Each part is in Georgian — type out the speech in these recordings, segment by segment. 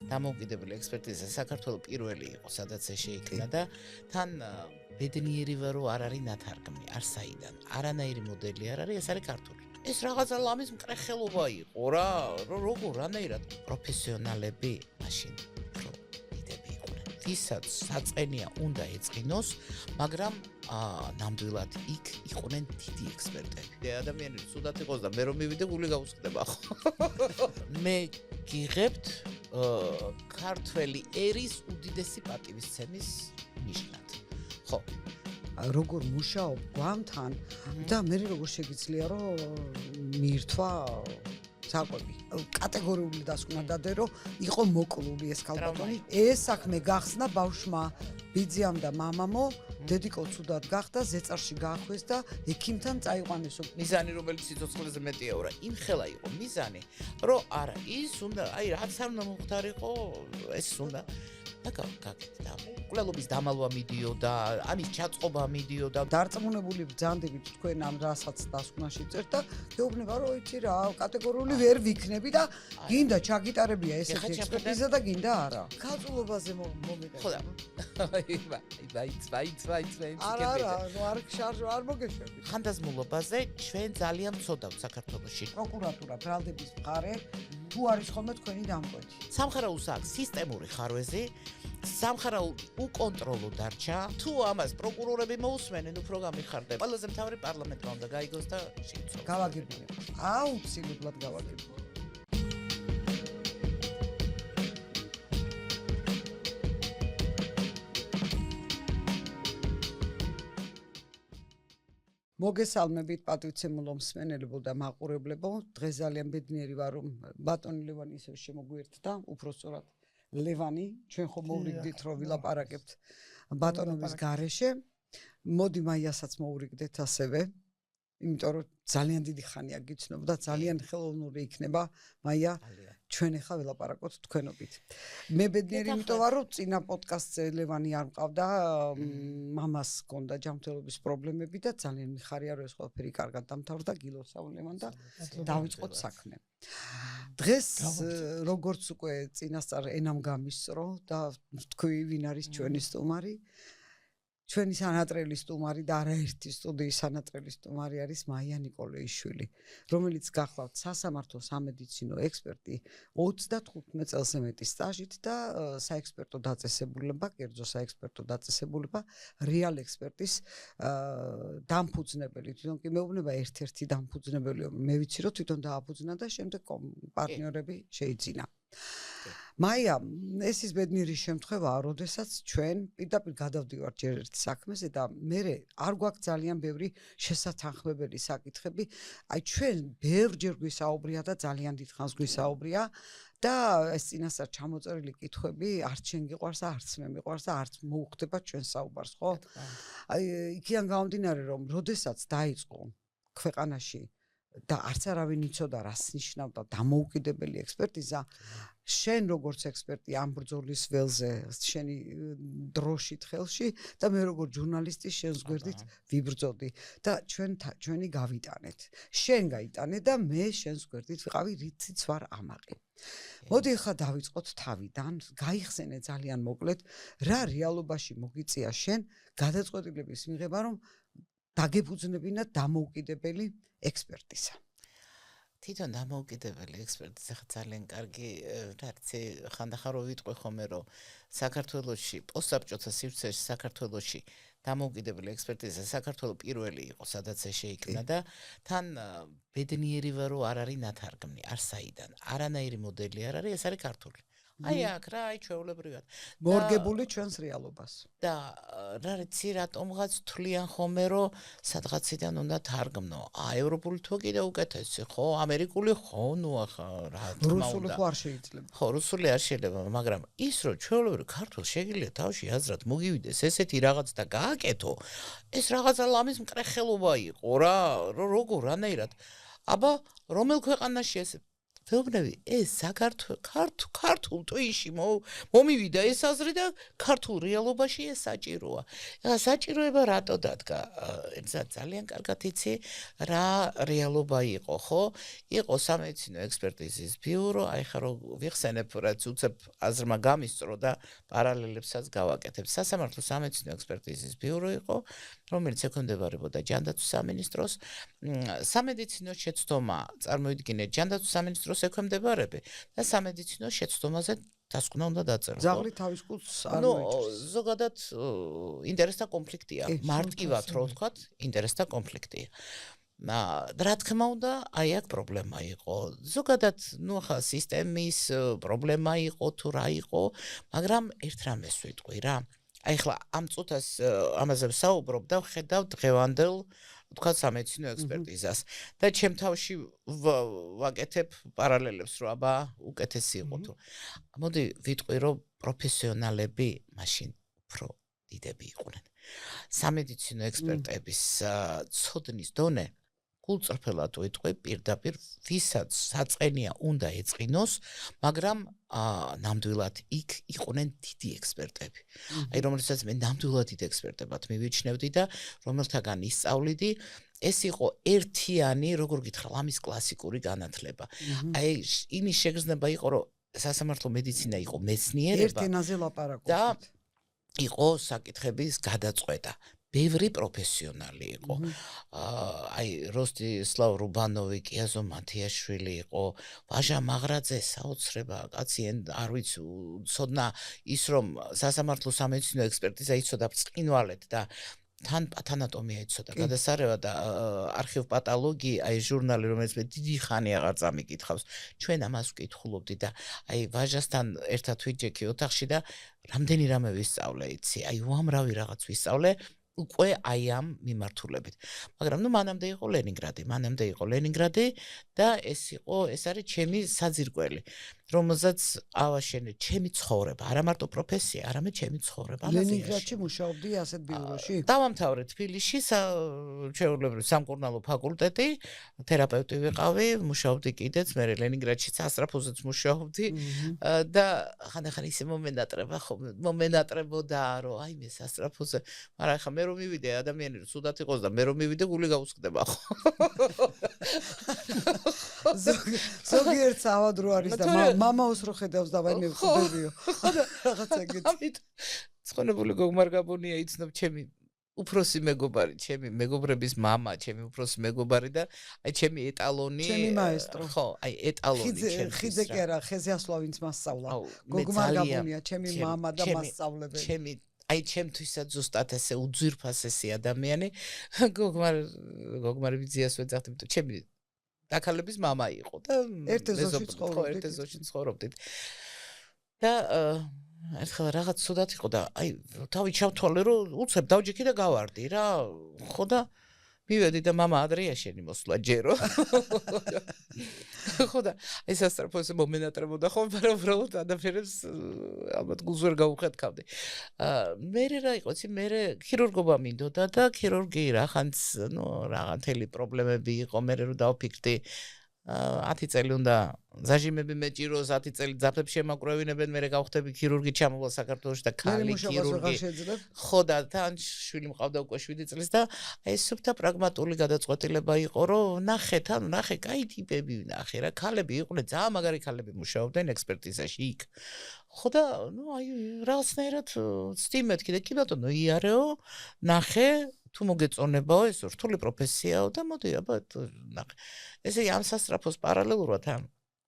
დამოუკიდებელი ექსპერტიზა საქართველოს პირველი იყო, სადაც ეს შეიქმნა და თან ბედნიერი ვარ, რომ არ არის ნათარგმნი, არსაიდან. არანაირი მოდელი არ არის, ეს არის ქართული. ეს რაღაცა ლამის მკრეხელობა იყო რა, როგორ რანაირად პროფესიონალები მაშინ დიდები იყვნენ. ვისაც საწყენია უნდა ეწყინოს, მაგრამ ნამდვილად იქ იყვნენ დიდი ექსპერტები. ადამიანები სუდად იყოს და მე რომ მივიდე გული გაუსხდება ხო. მე გიღებთ ქართველი ერის უდიდესი პატივისცემის ნიშნად. ხო. როგორ მუშაობ გვამთან და მე როგორ შეგიძლია რომ მიირთვა საკვები. კატეგორიული დასკვნა დადე რომ იყო მოკლული ეს ქალბატონი. ეს საქმე გახსნა ბავშვმა ბიძიამ და მამამო დედიკო ცუდად გახდა ზეწარში გაახვეს და ექიმთან წაიყვანესო. მიზანი რომელიც სიცოცხლეზე მეტია რა იმ ხელა იყო მიზანი რომ არა ის უნდა აი რაც არ უნდა მომხდარიყო ეს უნდა და გაკეთდა კვლელობის დამალვა მიდიოდა ანის ჩაწყობა მიდიოდა დარწმუნებული ბრძანდებით თქვენ ამ რასაც დასკვნაში წერთ და გეუბნება რომ იცი რა კატეგორიული ვერ ვიქნები და გინდა ჩაგიტარებია ესეთი ექსპერტიზა და გინდა არა ქალწულობაზე მომიყევ ხო და არა ნუ არ მოგეშვები ხანდაზმულობაზე ჩვენ ძალიან ვცოდავთ საქართველოში პროკურატურა ბრალდების მხარე თუ არის ხოლმე თქვენი დამკვეთი სამხარაულს აქვს სისტემური ხარვეზი სამხარაული უკონტროლო დარჩა თუ ამას პროკურორები მოусმენენ უფრო გამიხარდება ყველაზე მთავარი პარლამენტმა უნდა გაიგოს და შეიცვალოს გავაგებინე აუცილებლად გავაგებინე მოგესალმებით პატივცემულო მსმენელებო და მაყურებლებო დღეს ძალიან ბედნიერი ვარ რომ ბატონი ლევანი ისევ შემოგვიერთდა უფრო სწორად ლევანი ჩვენ ხომ მოვრიგდით რომ ვილაპარაკებთ ბატონობის გარეშე მოდი მაიასაც მოვრიგდეთ ასევე იმიტომ რომ ძალიან დიდი ხანია გიცნობ და ძალიან ხელოვნური იქნება მაია ჩვენ ახლა ვილაპარაკოთ თქვენობით მე ბედნიერი იმიტომ ვარ რომ წინა პოდკასტზე ლევანი არ მყავდა მამას ჰქონდა ჯანმრთელობის პრობლემები და ძალიან მიხარია რომ ეს ყველაფერი კარგად დამთავრდა გილოცავ ლევან და დავიწყოთ საქმე დღეს როგორც უკვე წინასწარ ენამ გამისწრო და თქვი ვინ არის ჩვენი სტუმარი ჩვენი სანატრელი სტუმარი და არაერთი სტუდიის სანატრელი სტუმარი არის მაია ნიკოლეიშვილი, რომელიც გახლავთ სასამართლო სამედიცინო ექსპერტი 35 წელზე მეტი სტაჟით და საექსპერტო დაწესებულება, კერძო საექსპერტო დაწესებულება რეალ ექსპერტის დამფუძნებელი. თვითონ კი მეუბნება ერთ-ერთი დამფუძნებელი, მე ვიცი რომ თვითონ დააფუძნა და შემდეგ პარტნიორები შეიძინა. მაია, ეს ის ბედნიერი შემთხვევაა, როდესაც ჩვენ პირდაპირ გადავდივართ ჯერ ერთ საქმეზე და მე არ გვაქვს ძალიან ბევრი შესათანხმებელი საკითხები. აი ჩვენ ბევრჯერ გვისაუბრია და ძალიან დიდხანს გვისაუბრია და ეს წინასწარ ჩამოწერილი კითხვები არც შენ გიყვარს, არც მე მიყვარს და არც მოუხდება ჩვენ საუბარს, ხო? აი იქიდან გამომდინარე რომ როდესაც დაიწყო ქვეყანაში და არც არავინ იცოდა რას ნიშნავდა დამოუკიდებელი ექსპერტიზა შენ როგორც ექსპერტი ამ ბრძოლის ველზე შენი დროშით ხელში და მე როგორც ჟურნალისტი შენს გვერდით ვიბრძოდი და ჩვენი გავიტანეთ შენ გაიტანე და მე შენს გვერდით ვიყავი რითიც ვარ ამაყი მოდი ახლა დავიწყოთ თავიდან გაიხსენე ძალიან მოკლედ რა რეალობაში მოგიწია შენ გადაწყვეტილების მიღება რომ დაგებუძნებინა დამოუკიდებელი ექსპერტიზა. თვითონ დამოუკიდებელი ექსპერტიზა ძალიან კარგი რაცი ხანდახან რო ვიტყვი ხოლმე რომ საქართველოში პოსტსაბჭოთა სივრცეში საქართველოში დამოუკიდებელი ექსპერტიზა საქართველოს პირველი იყო სადაც ეს შეიქმნა და თან ბედნიერი ვარ რომ არ არის ნათარგმნი არსაიდან არანაირი მოდელი არ არის ეს არის ქართული აი აქ რა აი ჩვეულებრივად მორგებული ჩვენს რეალობას და რა ვიცი რატომღაც თვლიან ხოლმე რომ სადღაციდან უნდა თარგმნო ევროპული თუ კიდე უკეთესი ხო ამერიკული ხო ნუ ახლა რა რუსული ხო არ შეიძლება ხო რუსული არ შეიძლება მაგრამ ის რომ ჩვეულებრივ ქართულ შეგიძლია თავში აზრად მოგივიდეს ესეთი რაღაც და გააკეთო ეს რაღაცა ლამის მკრეხელობა იყო რა როგორ რანაირად აბა რომელ ქვეყანაში ეს ვეუბნები ეს ქართულ ტვინში მომივიდა ეს აზრი და ქართულ რეალობაში ეს საჭიროა. ეხლა საჭიროება რატო დადგა? ძალიან კარგად იცი რა რეალობა იყო, ხო? იყო სამედიცინო ექსპერტიზის ბიურო, აი ხა რო ვიხსენებ რაც უცებ აზრმა გამისწრო და პარალელებსაც გავაკეთებ. სასამართლო სამედიცინო ექსპერტიზის ბიურო იყო, რომელიც ექვემდებარებოდა ჯანდაცვის სამინისტროს. სამედიცინო შეცდომა წარმოიდგინე ჯანდაცვის სამინისტროს ექვემდებარება და სამედიცინო შეცდომაზე დასკვნა უნდა დაწერო. ძაღლი თავის კულს არ მოიჭრს. ზოგადად ინტერესთა კონფლიქტია. მარტივად რო ვთქვათ, ინტერესთა კონფლიქტია. რა თქმა უნდა, აი აქ პრობლემა იყო. ზოგადად, ხა სისტემის პრობლემა იყო თუ რა იყო, მაგრამ ერთ რამეს ვიტყვი რა. აი ხლა ამ წუთას ამაზე ვსაუბრობ და ვხედავ დღევანდელ თქვა სამედიცინო ექსპერტიზას და ჩემ თავში ვაკეთებ პარალელებს რომ აბა უკეთესი იყო თუ. მოდი ვიტყვი რომ პროფესიონალები მაშინ უფრო დიდები იყვნენ. სამედიცინო ექსპერტების ცოდნის დონე გულწრფელად ვიტყვი პირდაპირ ვისაც საწყენია უნდა ეწყინოს, მაგრამ ნამდვილად იქ იყვნენ დიდი ექსპერტები. აი რომელსაც მე ნამდვილად დიდ ექსპერტებად მივიჩნევდი და რომელთაგან ისწავლიდი, ეს იყო ერთიანი, როგორ გითხრა, ამის კლასიკური განათლება. აი იმის შეგრძნება იყო, რომ სასამართლო მედიცინა იყო მეცნიერება. ერთ ენაზე ლაპარაკობთ. და იყო საკითხების გადაწყვეტა. ბევრი პროფესიონალი იყო. აი როსტისლავ რუბანოვი, კიაზო მათიაშვილი იყო, ვაჟა მაღრაძე საოცრება, კაცი არ ვიცი, ცოდნა ის რომ სასამართლო სამედიცინო ექსპერტიზა იცოდა ბრწყინვალედ და თან პათანატომია იცოდა, გადასარევა და არქივპათოლოგია, აი ჟურნალი, რომელიც მე დიდი ხანი აღარ წამიკითხავს. ჩვენ ამას ვკითხულობდი და აი ვაჟასთან ერთად ვიჯექი ოთახში და რამდენი რამე ვისწავლე, იცი, აი უამრავი რაღაც ვისწავლე. უკვე აი ამ მიმართულებით. მაგრამ მანამდე იყო ლენინგრადი და ეს არის ჩემი საძირკველი, რომელზეც ავაშენე ჩემი ცხოვრება, არა მარტო პროფესია, არამედ ჩემი ცხოვრება. ლენინგრადში მუშაობდი ასეთ ბიუროში? დავამთავრე თბილისში ჩვეულებრივ სამკურნალო ფაკულტეტი, თერაპევტი ვიყავი, მუშაობდი კიდეც, მე ლენინგრადში სასწრაფოზეც მუშაობდი და ხანდახან ისე მომენატრებოდა რომ აი მე სასწრაფოზე, მაგრამ ახლა მე რომ მივიდე ადამიანი სუდათ იყოს და მე რომ მივიდე გული გაუსხდება ხო. ზოგიერთ ავადრო არის და მამაოს რო ხედავს და ვაიმე ვხვდებიო. რაღაცა ეგეთი. ცხონებული გოგმარ გაბონია იცნობ ჩემი უფროსი მეგობარი, ჩემი მეგობრების მამა, ჩემი უფროსი მეგობარი და აი ჩემი ეტალონი. ჩემი მაესტრო. ხო, აი ეტალონი ჩემი. ხიძე კი არა, ხეზე ასვლავინც მასწავლა. გოგმარ გაბონია, ჩემი მამა და მასწავლებელი. აი ჩემთვისაც ზუსტად ესე უძვირფასესი ადამიანი. გოგმარი ბიძიას ვეძახდი, იმიტომ ჩემი დაქალების მამა იყო და ერთ ეზოში ცხოვრობდით. და ერთხელ რაღაც ცუდად იყო და აი თავი ჩავთვალე რომ უცებ დავჯექი და გავარდი რა. ხო და მივედი და მამა ადრეაშენი მოსვლა ჯერო. ხო და ეს სასწრაფოზე მომენატრებოდა ხო, მაგრამ უბრალოდ ადამიანებს ალბათ გულს ვერ გაუხეთქავდი. მე რა იყო, მე ქირურგობა მინდოდა და ქირურგი რახანც, რაღაცელი პრობლემები იყო, მე რო დავფიქრდი 10 წელი უნდა ზაჟიმები მეჭიროს, 10 წელი ძაფებს შემაკრევინებენ, მე გავხდები ქირურგი, ჩამოვალ საქართველოში და ქალი ქირურგი. ხო და თან შვილი მყავდა უკვე 7 წლის და აი სუფთა პრაგმატული გადაწყვეტილება იყო, რომ ნახეთ, კაი ტიპები ნახე რა, ქალები იყვნენ, ძალიან მაგარი ქალები მუშაობდნენ ექსპერტიზაში იქ. ხო და აი რაღაცნაირად ვცდიმეთქი და კი ბატონო იარეო, ნახე თუ მოგეწონებაო ეს რთული პროფესიაო და მოდი აბა ნახე. ესე ამ სასწრაფოს პარალელურად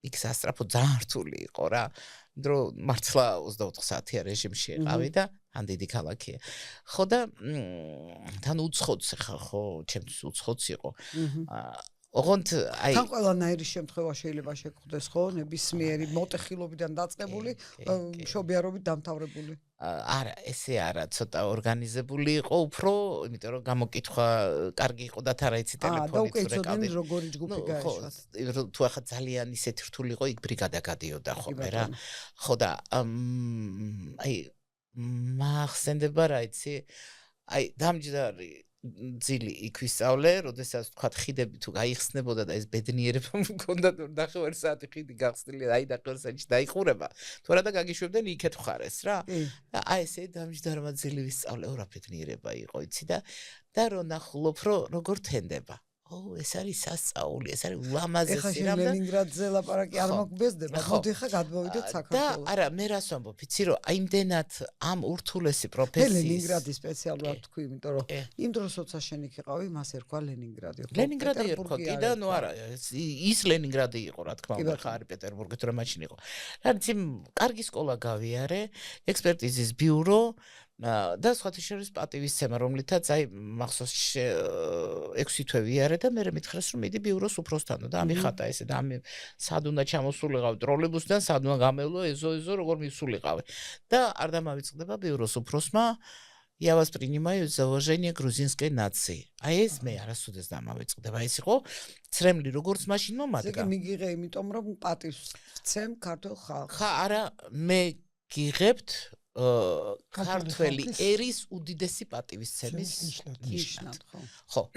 იქ სასწრაფო ძალიან რთული იყო რა. დრო მართლა 24 საათია რეჟიმში ეყავი და ან დიდი ქალაქია. ხო და თან უცხოც ხა ხო, ჩემთვის უცხოც იყო. ოღონდ აი თან ყველანაირი შემთხვევა შეიძლება შეგხვდეს ხო, ნებისმიერი მოტეხილობიდან დაწყებული, მშობიარობით დამთავრებული. არა, ესე არა, ცოტა ორგანიზებული იყო, უფრო, იმიტომ რომ გამოკითხვა კარგი იყო და თარაიცი ტელეფონით და უკვე იცოდნენ როგორი ჯგუფი გაეშვათ. თუ ახლა ძალიან ისეთი რთული იყო, იქ ბრიგადა გადიოდა ხოლმე რა. ხო და აი მახსენდება რა იცი, აი დამჯდარი ძილი იქ ვისწავლე, როდესაც თქვათ ხიდები თუ გაიხსნებოდა და ეს ბედნიერება მქონდა თუ ნახევარი საათი ხიდი გახსნილი და აი ნახევარი საათში დაიხურება. თუ არა და გაგიშვებდნენ იქეთ ხარეს რა. და აი ესე დამჯდარმა ძილი ვისწავლე, რა ბედნიერება იყო, იცი და რო ნახულობ, როგორ თენდება. ეს არის სასწაული, ეს არის ულამაზესი რამ და ლენინგრადზე ლაპარაკი არ მოგბეზდება, მოდი ხა გადმოვიდეთ საქართველოს. და არა, მე რას ვამბობ, იცი რომ აიმდენად ამ ურთულესი პროფესიის ლენინგრადი სპეციალურად თქვი, იმიტომ რომ იმ დროს როცა შენ იქ იყავი, მას ერქვა ლენინგრადი. ლენინგრადი ერქვა კი და ნუ არა, ის ლენინგრადი იყო, რა თქმა უნდა, ხა არის პეტერბურგი თუ რა მაშინ იყო. რა იცი, კარგი სკოლა გავიარე, ექსპერტიზის ბიურო და სხვათა შორის პატივისცემა, რომლითაც აი მახსოვს 6 თვე ვიარე და მე მითხრეს რომ მიდი ბიუროს უფროსთანო და ამიხატა ესე და სად უნდა ჩამოსულიყავ ტროლეიბუსიდან, სად უნდა გამევლო ეზო როგორ მისულიყავი. და არ დამავიწყდება ბიუროს უფროსმა Я вас принимаю за уважение грузинской нации. А ეს მე არასოდეს დამავიწყდება. ეს იყო ცრემლი როგორც მაშინ მომადგა. ზეგი მიგიღე იმიტომ რომ პატივს ვცემ ქართულ ხალხს. ხა არა მე გიღებთ ქართველი ერის უდიდესი პატივისცემის ნიშნად. ხო.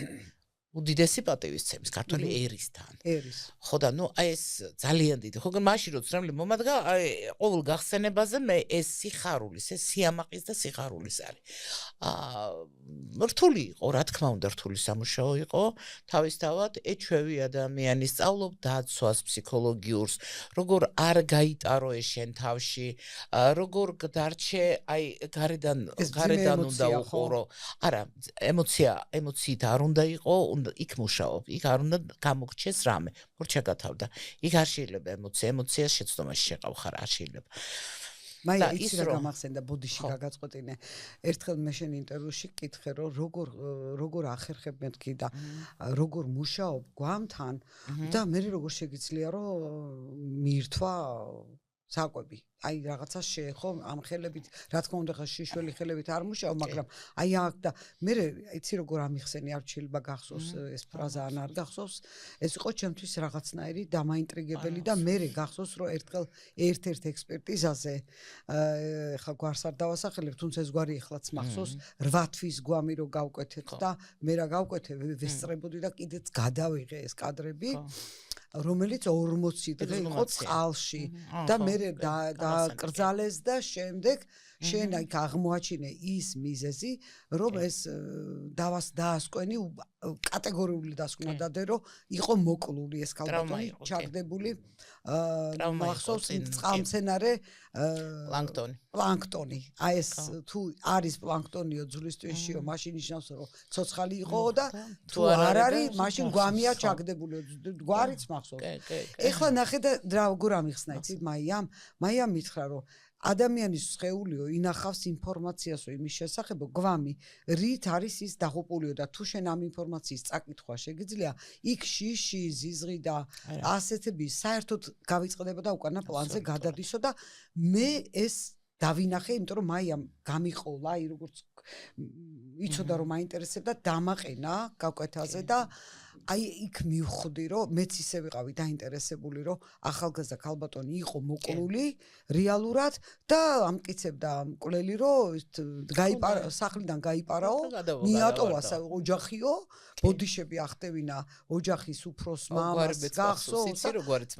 უდიდესი პატივისცემის ქართველი ერისთან. ერის. ხო და ნუ აი ეს ძალიან დიდი. ხო მაშინ რო ცრემლი მომადგა, აი ყოველ გახსენებაზე მე ეს სიხარულის, ეს სიამაყის და სიხარულის არის. რთული იყო, რა თქმა უნდა, რთული სამუშაო იყო. თავისთავად ეჩვევი ადამიანი სწავლობ დაცვას ფსიქოლოგიურს, როგორ არ გაიტარო ეს შენ თავში, როგორ დარჩე, აი გარედან უნდა უყურო. არა, ემოციით არ უნდა იყო, იქ მუშაობ, იქ არ უნდა გამოგჩეს რამე, მორჩა გათავდა. იქ არ შეიძლება ემოციას შეცდომაში შეყავ ხარ, არ შეიძლება. მაია იცი რა გამახსენდა ბოდიში გაგაწყვეტინე. ერთხელ მე შენ ინტერვიუში გკითხე რომ როგორ ახერხებ მეთქი და როგორ მუშაობ გვამთან და მე როგორ შეგიძლია რომ მიირთვა საკვები. აი რაღაცა შეეხო ამ ხელებით, რა თქმა უნდა ხა შიშველი ხელებით არ მუშაობ, მაგრამ აი აქ და მე იცი როგორ ამიხსენი არ შეიძლება გახსოვს ეს ფრაზა ან არ გახსოვს, ეს იყო ჩემთვის რაღაცნაირი დამაინტრიგებელი და მე გახსოვს რომ ერთხელ ერთ-ერთ ექსპერტიზაზე ხა გვარს არ დავასახელებ, თუმცა ეს გვარი ეხლაც მახსოვს 8 თვის გვამი რო გავკვეთეთ და მე რა გავკვეთე ვესწრებოდი და კიდეც გადავიღე ეს კადრები. რომელიც 40 დღე იყო წყალში და მე დაკრძალეს და შემდეგ შენ აი აღმოაჩინე ის მიზეზი რომ ეს დაასკვენი კატეგორიული დასკვნა დადე რომ იყო მოკლული ეს ქალბატონი ჩაგდებული მახსოვს წყალმცენარე პლანქტონი აი ეს თუ არის პლანქტონიო ძვლის ტვინშიო მაშინ ნიშნავს რომ ცოცხალი იყო და თუ არ არის მაშინ გვამია ჩაგდებული გვარიც მახსოვს ეხლა ნახე და როგორ ამიხსნა იცით მაიამ მითხრა რომ ადამიანის სხეულიო ინახავს ინფორმაციასო იმის შესახებ გვამი რით არის ის დაღუპულიო და თუ შენ ამ ინფორმაციის წაკითხვა შეგიძლია იქ შიში ზიზღი და ასეთები საერთოდ გავიწყდება და უკანა პლანზე გადადისო და მე ეს დავინახე იმიტომ რომ მაიამ გამიყოლა აი როგორც იცოდა რომ მაინტერესებდა დამაყენა გაკვეთაზე და აი იქ მივხვდი რომ მეც ისე ვიყავი დაინტერესებული რომ ახალგაზრდა ქალბატონი იყო მოკლული რეალურად და ამტკიცებდა მკვლელი რომ სახლიდან გაიპარაო მიატოვა ოჯახიო ბოდიშები ახტევინა ოჯახის უფროს მამას გახსოვს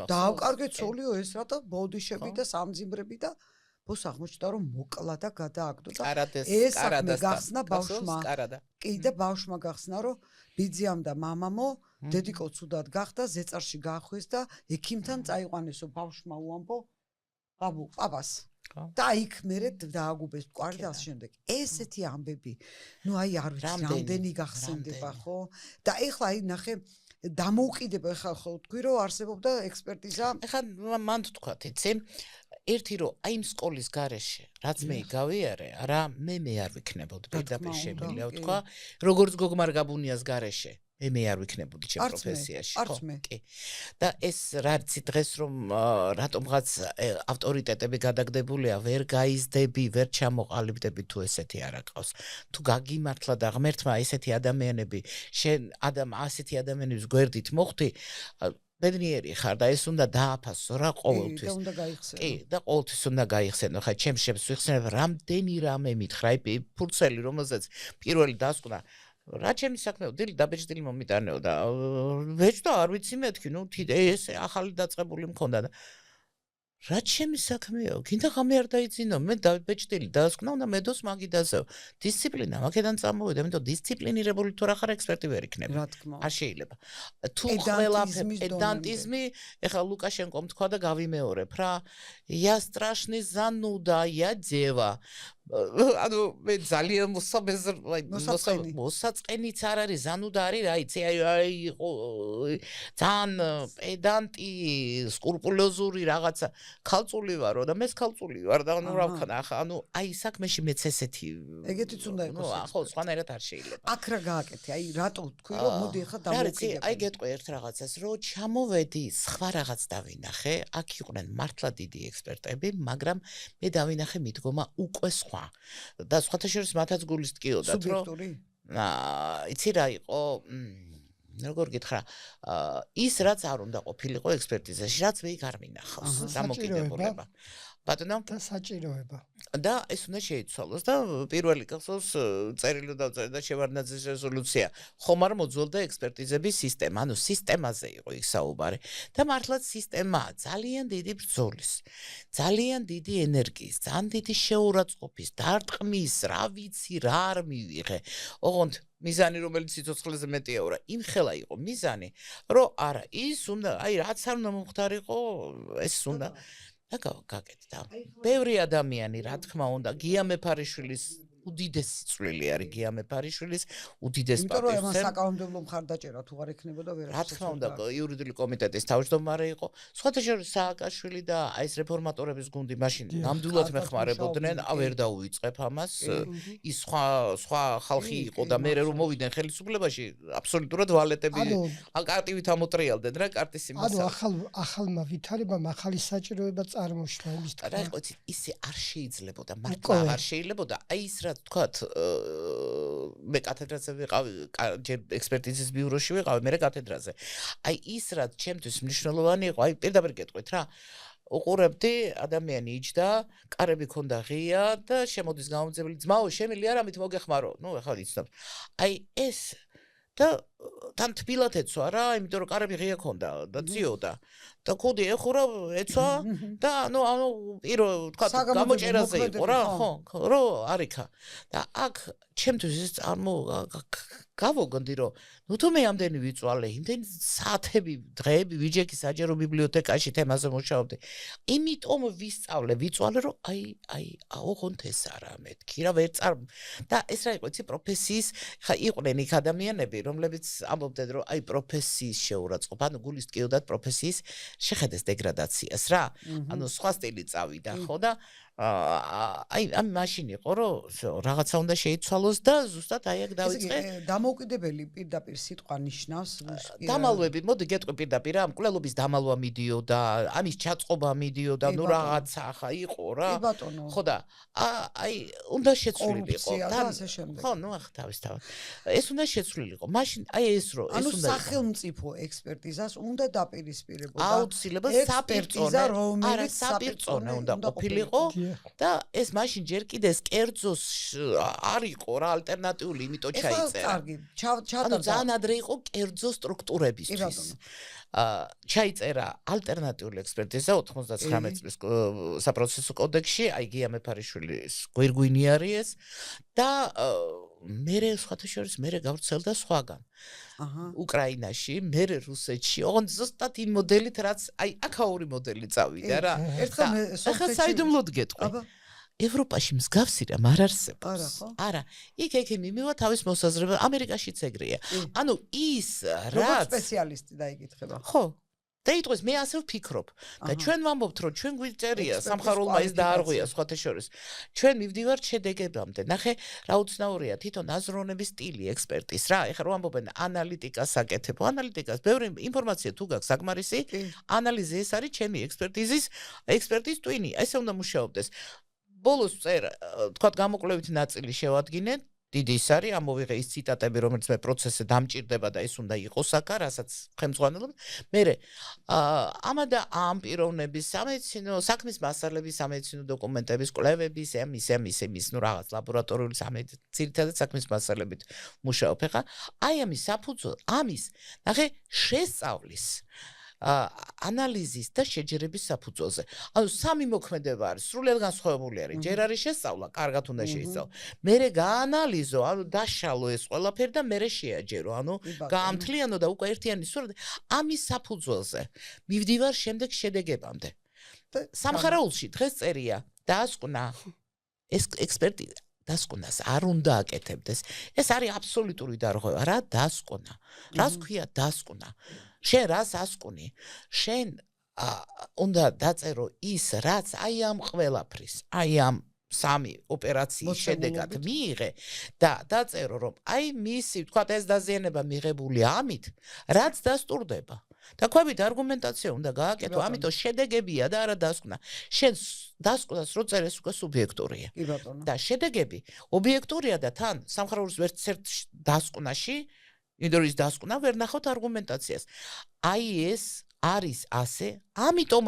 დაავკარგე ცოლიო ეს რატო ბოდიშები და სამძიმრები და ბოს აღმოჩნდა რომ მოკლა და გადააგდო და ეს საქმე გახსნა ბავშვმა კი და ბავშვმა გახსნა რომ ბიძიამ და მამამო დედიკო ცუდად გახდა ზეწარში გაახვეს და ექიმთან წაიყვანესო ბავშვმა უამბო აბუ პაპას და იქ მერე დააგუბეს მყარი და ამ შემდეგ ესეთი ამბები ნუ აი არ ვიცი რამდენი გახსენდება ხო და ეხლა აი ნახე დამოუკიდება ეხლა ხო თქვი რომ არსებობდა ექსპერტიზა ეხლა მან თქვათ იცი ერთი რომ აი იმ სკოლის გარეშე რაც მე გავიარე არა მე არ ვიქნებოდი პირდაპირ შემიძლია ვთქვა როგორც გოგმარ გაბუნიას გარეშე მე არ ვიქნებოდი ჩემ პროფესიაში ხო კი და ეს რაც დღეს რომ რატომღაც ავტორიტეტები გადაგდებულია ვერ გაიზდები ვერ ჩამოყალიბდები თუ ესეთი არ აყავს თუ გაგიმართლა და ღმერთმა ესეთი ადამიანები შენ ასეთი ადამიანების გვერდით მოხვდი ბედნიერი ხარ და ეს უნდა დააფასო რა ყოველთვის. და უნდა გაიხსენო. კი, და ყოველთვის უნდა გაიხსენო. ხა ჩემს შევხსენებ რამდენი რამე მითხრა, აი ფურცელი რომელზეც პირველი დასკვნა რა ჩემი საქმეო, დილი დაბეჭდილი მომიტანეო და ვეჭდო არ ვიცი მეთქი, ნუ ეს ახალი დაწყებული მქონდა და რა ჩემი საქმეო, გინდა ღამე არ დაიძინო, მე დაბეჭდილი დასკვნა უნდა მედოს მაგიდაზე. დისციპლინა მაგედან წამოვიდა, იმიტომ დისციპლინირებული თუ რა ხარ ექსპერტი ვერ იქნები. რა თქმა უნდა. არ შეიძლება. თუ ყველაფერი პედანტიზმი, ეხლა ლუკაშენკომ თქვა და გავიმეორებ რა. Я страшный зануда, я дева. ანუ მე ძალიან მოსაწყენიც არ არის, ზანუდა არის, რა იცი, აი ძალიან პედანტი, სკრუპულოზური რაღაცა, ქალწული ვარო და მეც ქალწული ვარ და ნუ რა ვქნა, ანუ აი საქმეში მეც ესეთი ეგეთიც უნდა იყოს. ხო, სხვანაირად არ შეიძლება. აქ რა გააკეთე? აი რატო თქვი რომ მოდი ახლა დამოუკიდებელი. აი გეტყვი ერთ რაღაცას, რომ ჩამოვედი, სხვა რაღაც დავინახე, აქ იყვნენ მართლა დიდი ექსპერტები, მაგრამ მე დავინახე მიდგომა უკვე და სხვათა შორის მათაც გულისტკიოდათ, რომ იცი რა იყო, როგორ გითხრა, ის რაც არ უნდა ყოფილიყო ექსპერტიზაში, რაც მე იქ არ მინახავს, დამოკიდებულება. ბატონო? და საჭიროება. და ეს უნდა შეიცვალოს და პირველი გახსოვს წერილი დავწერე და შევარდნაძის რეზოლუცია. ხომ არ მოძველდა ექსპერტიზების სისტემა, ანუ სისტემაზე იყო იქ საუბარი. და მართლაც სისტემაა ძალიან დიდი ბრძოლის, ძალიან დიდი ენერგიის, ძალიან დიდი შეურაცხყოფის, დარტყმის, რა ვიცი, რა არ მივიღე. ოღონდ მიზანი რომელიც სიცოცხლეზე მეტია რა, იმ ხელა იყო მიზანი, რომ არა, ის უნდა, აი რაც არ უნდა მომხდარიყო, ეს უნდა და გაკეთდა. ბევრი ადამიანი, რა თქმა უნდა, გია მეფარიშვილის უდიდესი წვლილი არის გია მეფარიშვილის უდიდესი პარტიის. იმიტომ რომ მას საკანონმდებლო მხარდაჭერა თუ არ ექნებოდა ვერასდროს. რა თქმა უნდა, იურიდიული კომიტეტის თავმჯდომარე იყო. სხვათა შორის სააკაშვილი და აი ეს რეფორმატორების გუნდი მაშინ ნამდვილად მეხმარებოდნენ, ვერ დაუვიწყებ ამას. ის სხვა ხალხი იყო და მე რომ მოვიდნენ ხელისუფლებაში, აბსოლუტურად ვალეტები აკარტივით ამოტრიალდნენ რა კარტის იმას. ანუ ახალმა ვითარებამ ახალი საჭიროება წარმოშვა იმის თქმა. რა იყო ისე არ შეიძლებოდა, მართლა არ შეიძლებოდა. აი ის თქვათ მე კათედრაზე ვიყავი, ექსპერტიზის ბიუროში ვიყავი, მე კათედრაზე. აი ის რაც ჩემთვის მნიშვნელოვანი იყო, აი პირდაპირ გეტყვით რა. უყურებდი, ადამიანი იჯდა, კარები ქონდა ღია და შემოდის გამომძებელი ძმაო, შემილი არ ამით მოგეხმარო. ნუ ახლა იცნობ. აი ეს და თან თბილად ეცვა რა, იმიტომ რომ კარები ღია ქონდა და ძიოდა. და კუდი ეხურა, ეცვა და ანუ თქვა გამოჭერაზე იყო რა, ხო, რომ არიქა. და აქ ჩემთვის ეს გავოგონდი რომ ნუ თუ მე ამდენი ვიწვალე, იმდენი საათები, დღეები ვიჯექი საჯარო ბიბლიოთეკაში თემაზე მუშაობდი. იმიტომ ვიწვალე რომ აი ოღონდ ეს არა მეთქი რა ვერ და ეს რა იყო იცი პროფესიის, ხა იყვნენ იქ ადამიანები, რომლებიც ამბობდნენ რომ აი პროფესიის შეურაცხყოფა, ანუ გულისტკიოდათ პროფესიის შეხედეს დეგრადაციას რა. ანუ სხვა სტილი წავიდა ხო და აი ამ მაშინ იყო რომ რაღაცა უნდა შეიცვალოს და ზუსტად აი აქ დავიწყე. დამოუკიდებელი პირდაპირ სიტყვა ნიშნავს დამალვები, მოდი გეტყვი პირდაპირ ამ კვლელობის დამალვა მიდიოდა, ამის ჩაწყობა მიდიოდა, ნუ რაღაცა ხა იყო რა. ხო და აი უნდა შეცვლილიყო ხო, ნუ ახ თავისთავად. ეს უნდა შეცვლილიყო. მაშინ აი ეს რომ ეს უნდა სახელმწიფო ექსპერტიზას უნდა დაპირისპირებოდა. აუცილებლად საპირწონე უნდა ყოფილიყო. და ეს მაშინ ჯერ კიდე ეს კერძოს არ იყო რა ალტერნატიული, იმიტომ ჩაიწერა. კარგი, ჩატარდა. ძალიან ადრე იყო კერძო სტრუქტურებისთვის. ჩაიწერა ალტერნატიული ექსპერტიზა 99 წლის საპროცესო კოდექსში, აი გია მეფარიშვილის გვირგვინი არის და მერე სხვათა შორის მერე გავრცელდა სხვაგან. უკრაინაში, მერე რუსეთში, ოღონდ ზუსტად იმ მოდელით, რაც აი აქაური მოდელი წავიდა რა. ახლა საიდუმლოდ გეტყვი. ევროპაში მსგავსი რამ არ არსებობს. არა, იქ მივივა თავის მოსაზრება, ამერიკაშიც ეგრეა. ანუ ის რაც სპეციალისტი დაიკითხება. ხო. და იტყვის მე ასე ვფიქრობ და ჩვენ ვამბობთ რომ ჩვენ გვიწერია სამხაროულმა ის დაარღვია სხვათა შორის. ჩვენ მივდივართ შედეგებამდე. ნახე რა უცნაურია თვითონ აზროვნების სტილი ექსპერტის რა. ეხლა რომ ამბობენ ანალიტიკას აკეთებ. ანალიტიკას ბევრი ინფორმაცია თუ გაქვს საკმარისი, ანალიზი ეს არის ჩემი ექსპერტის ტვინი. ესე უნდა მუშაობდეს. ბოლოს წერა, თქვა გამოკვლევითი ნაწილი შევადგინეთ დიდი ის არის, ამოვიღე ის ციტატები, რომელიც მე პროცესზე დამჭირდება და ეს უნდა იყოს აქა, რასაც ხელმძღვანელობ. მე ამა და ამ პიროვნების სამედიცინო საქმის მასალების სამედიცინო დოკუმენტების კვლევების ამის რაღაც ლაბორატორიული ძირითადად საქმის მასალებით მუშაობ. ხა აი ამის საფუძველ ამის ნახე შესწავლის ანალიზის და შეჯერების საფუძველზე. ანუ სამი მოქმედება არის, სრულიად განსხვავებული არის. ჯერ არის შესწავლა, კარგად უნდა შეისწავლო. მერე გაანალიზო, ანუ დაშალო ეს ყველაფერი და მერე შეაჯერო, ანუ გაამთლიანო და უკვე ერთიანი სურათი. ამის საფუძველზე მივდივარ შემდეგ შედეგებამდე. სამხარაულში დღეს წერია, დაასკვნა ეს ექსპერტი დასკვნას არ უნდა აკეთებდეს. ეს არის აბსოლუტური დარღვევა. რა დასკვნა? რას ქვია დასკვნა? შენ რას ასკვნი? შენ უნდა დაწერო ის, რაც აი ამ ყველაფრის, აი ამ სამი ოპერაციის შედეგად მიიღე და დაწერო, რომ აი მისი, თქვათ, ეს დაზიანება მიღებულია ამით, რაც დასტურდება. და ყვებით არგუმენტაცია უნდა გააკეთო, ამიტომ შედეგებია და არა დასკვნა. შენ დასკვნას რო წერეს უკვე სუბიექტურია. და შედეგები ობიექტურია და თან სამხარაულის ერთ დასკვნაში ინდორის დასკვნა ვერ ნახავთ არგუმენტაციას. აი ეს არის ასე, ამიტომ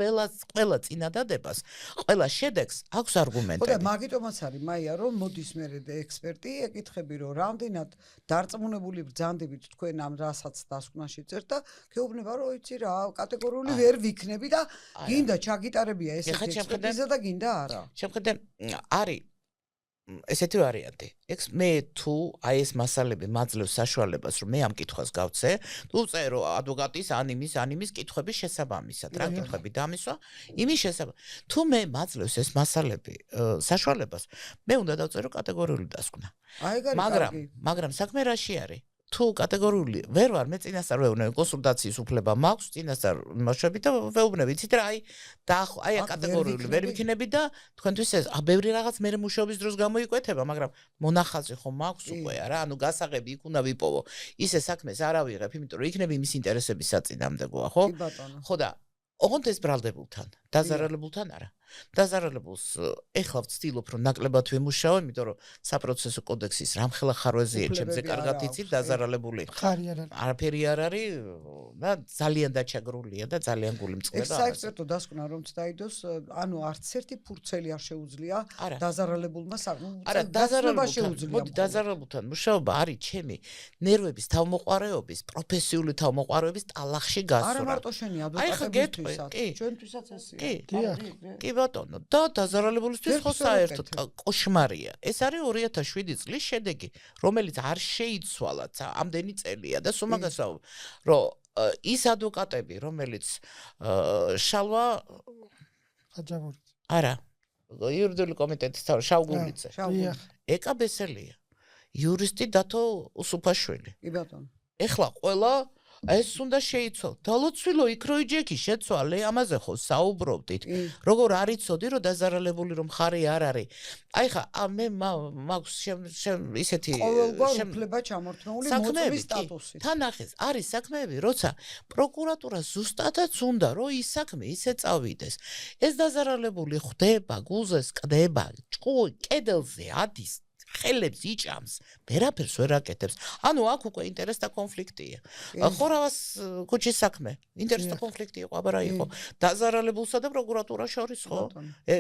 ყველა წინადადებას, ყველა შედეგს აქვს არგუმენტები. ხო და მაგიტომაც არის მაია, რომ მოდის მე ექსპერტი ეკითხები, რომ რამდენად დარწმუნებული ბრძანდებით თქვენ ამ რასაც დასკვნაში წერთ და გეუბნება, რომ იცი რა, კატეგორიული ვერ ვიქნები და გინდა ჩაგიტარებია ესეთი ექსპერტიზა და გინდა არა. შემხედე არის ესეთი ვარიანტი. მე თუ აი ეს მასალები მაძლევს საშუალებას, რომ მე ამ კითხვას გავცე, თუ წერო ადვოკატის ანიმის კითხვების შესაბამისად, რა კითხვები დამისვა, იმის შესაბამისად. თუ მე მაძლევს ეს მასალები საშუალებას, მე უნდა დავწერო კატეგორიული დასკვნა. მაგრამ საქმე რაში არის? თუ კატეგორიული ვერ ვარ, მე წინასწარ ვეუბნები, კონსულტაციის უფლება მაქვს, წინასწარ მოშვები და ვეუბნები, იცით რა, აი კატეგორიული ვერ ვიქნები და თქვენთვის ეს ბევრი რაღაც მე მუშაობის დროს გამოიკვეთება, მაგრამ მონახაზი ხომ მაქვს უკვე რა, ანუ გასაღები იქ უნდა ვიპოვო. ისე საქმეს არ ავიღებ, იმიტომ რომ იქნები იმის ინტერესების საწინააღმდეგოა, ხო? ხო და ოღონდ ეს ბრალდებულთან, დაზარალებულთან არა. დაზარალებულს ეხლა ვცდილობ რომ ნაკლებად ვიმუშაო, იმიტომ რომ საპროცესო კოდექსის რამხელა ხარვეზია, ჩემზე კარგად იცით, დაზარალებული. არაფერი არ არის და ძალიან დაჩაგრულია და ძალიან გული მწყდება. საექსპერტო დასკვნა რომ დაიდოს, ანუ არც ერთი ფურცელი არ შეუძლია დაზარალებულმა დასკვნა შეუძლია. მოდი დაზარალებულთან მუშაობა არის ჩემი ნერვების თავმოყარეობის, პროფესიული თავმოყარეობის ტალახში გასვლა. არა მარტო შენი ადვოკატებისთვისაც, ჩვენთვისაც ესეა. კი ბატონო, და დაზარალებულისთვის ხო საერთოდ კოშმარია. ეს არის 2007 წლის შედეგი, რომელიც არ შეიცვალა ამდენი წელია და სულ მაგასაუბრ, რომ ის ადვოკატები, რომელიც შალვა აჯავური. არა, იურიდიული კომიტეტის თავმჯდომარე შავგულიძე. ეკაბესელია. იურისტი დათო უსუფაშვილი. კი ბატონო. ეხლა ყველა ეს უნდა შეიცვალო. დალოცვილო იქ რო იჯექი შეცვალე, ამაზე ხო საუბრობდით. როგორ არიცოდი, რომ დაზარალებული რომ ხარი არ არის. აი ხა მე მაქვს ისეთი ყოველგვარ უფლება ჩამორთმეული მოწმის სტატუსით. თან ახეს არის საქმეები, როცა პროკურატურა ზუსტადაც უნდა რომ ის საქმე ისე წავიდეს. ეს დაზარალებული ხვდება, გულზეს კდება, კედელზე ადის. ხელებს იჭამს, ვერაფერს ვერ აკეთებს. ანუ აქ უკვე ინტერესთა კონფლიქტია. ხორავას ქუჩის საქმე, ინტერესთა კონფლიქტი იყო, აბა რა იყო. დაზარალებულსა და პროკურატურას შორის ხო?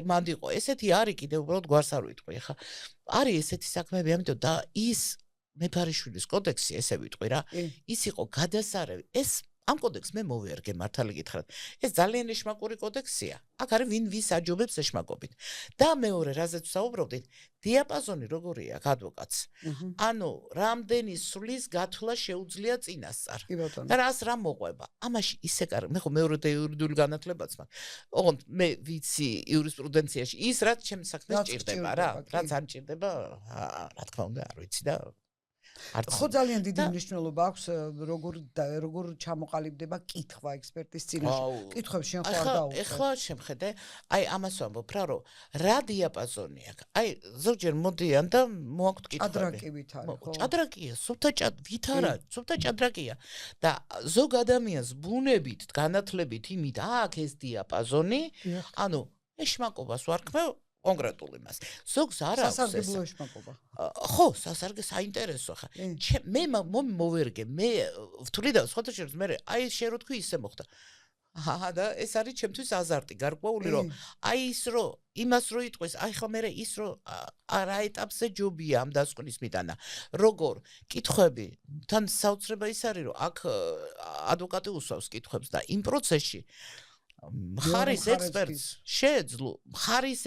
მანდ იყო. ესეთი არის კიდევ უბრალოდ გვარს არ ვიტყვი ხა. არის ესეთი საქმეები, ამიტომ და ის მეფარიშვილის კოდექსი, ესე ვიტყვი რა. ის იყო გადასარევი. ეს ამ კოდექსს მე მოვიარგე მართალი გითხრათ. ეს ძალიან ეშმაკური კოდექსია. აქ არის ვინ ვის აჯობებს ეშმაკობით. და მეორე, რაზეც ვსაუბრობდით, დიაპაზონი როგორია აქ ადვოკატს. ანუ რამდენი სulis გათვლა შეუძლია წინასწარ. და რას რა მოყვება. ამაში ისე კარგი, მე ხო მეორე იურიდიული განათლებაც მაქვს. ოღონდ მე ვიცი იურისპრუდენციაში ის რაც ჩემს საქმეს ჭირდება რა. რაც არ ჭირდება, რა თქმა უნდა, არ ვიცი და ხო ძალიან დიდი მნიშვნელობა აქვს როგორ ჩამოყალიბდება კითხვა ექსპერტის წინაშე. კითხვებს შენ ხო არ დაუხე. ეხლა შემხედე, აი ამას ვამბობ რა, რომ რა დიაპაზონი აქვს. აი ზოგჯერ მოდიან და მოაქვთ კითხვები. ჭადრაკივით არის ხო? ჭადრაკია, ვით არა, სუფთა ჭადრაკია. და ზოგ ადამიანს ბუნებით, განათლებით იმით აქვს ეს დიაპაზონი, ანუ ეშმაკობას ვარქმევ კონკრეტულ იმას. ზოგს არ აქვს ეს. სასარგებლო ეშმაკობა. ხო, სასარგებლო საინტერესო ხა. მე მოვერგე, მე ვთვლი და სხვათა შორის მე აი შე რო თქვი ისე მოხდა. და ეს არის ჩემთვის აზარტი, გარკვეული რომ აი ის რო იმას რო იტყვის, აი ხო მე ის რო რა ეტაპზე ჯობია ამ დასკვნის მიტანა. როგორ კითხვები, თან საოცრება ის არის რომ აქ ადვოკატი უსვავს კითხვებს და იმ პროცესში მხარის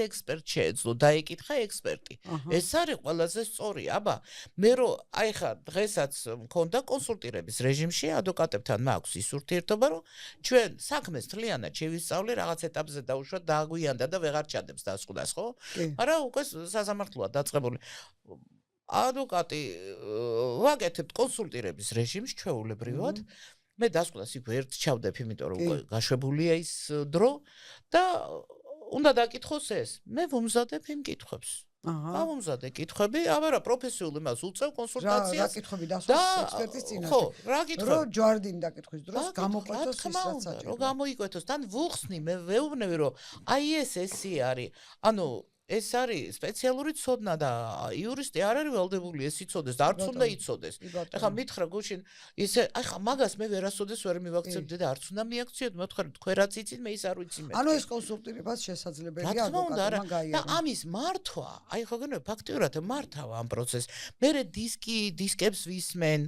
ექსპერტს შეეძლო დაეკითხა ექსპერტი. ეს არის ყველაზე სწორი. აბა, მე რო აი ხა დღესაც მქონდა კონსულტირების რეჟიმში ადვოკატებთან მაქვს ის ურთიერთობა, რომ ჩვენ საქმეს თლიანად შევისწავლე, რაღაც ეტაპზე დაუშვათ, დააგვიანდა და ვეღარ ჩადებს დასკვნას, ხო? არა, უკვე სასამართლოა დაწყებული. ადვოკატი ვაკეთებთ კონსულტირების რეჟიმს ჩვეულებრივად. მე დასკვნას იქ ერთ ჩავდებ, იმიტომ რომ უკვე გაშვებულია ის დრო და უნდა დაკითხოს ეს. მე ვუმზადებ იმ კითხვებს. ვუმზადე კითხვები, აბა რა პროფესიულ იმას უწევ კონსულტაციას. რა კითხვები დასვას ექსპერტის წინაშე. ხო, რა კითხვები? რო ჯვარდინ დაკითხვის დროს გამოყვეთოს ის რაც საჭირო. რომ გამოიკვეთოს, თან ვუხსნი, მე ვეუბნები რომ აი ესე არის. ანუ ეს არის სპეციალური ცოდნა და იურისტი არ არის ვალდებული ეს იცოდეს და არც უნდა იცოდეს. ეხლა მითხრა გუშინ ისე ეხლა მაგას მე ვერასოდეს ვერ მივაქცევდი და არც უნდა მიაქციოთ, მოთხარ თქვენ რაც იცით, მე ის არ ვიცი მე. ანუ ეს კონსულტირებას შესაძლებელია ადვოკატმა გაიარო. და ამის მართვა, აი ხო გენო ფაქტიურად მართავ ამ პროცესს. მე დისკებს ვისმენ,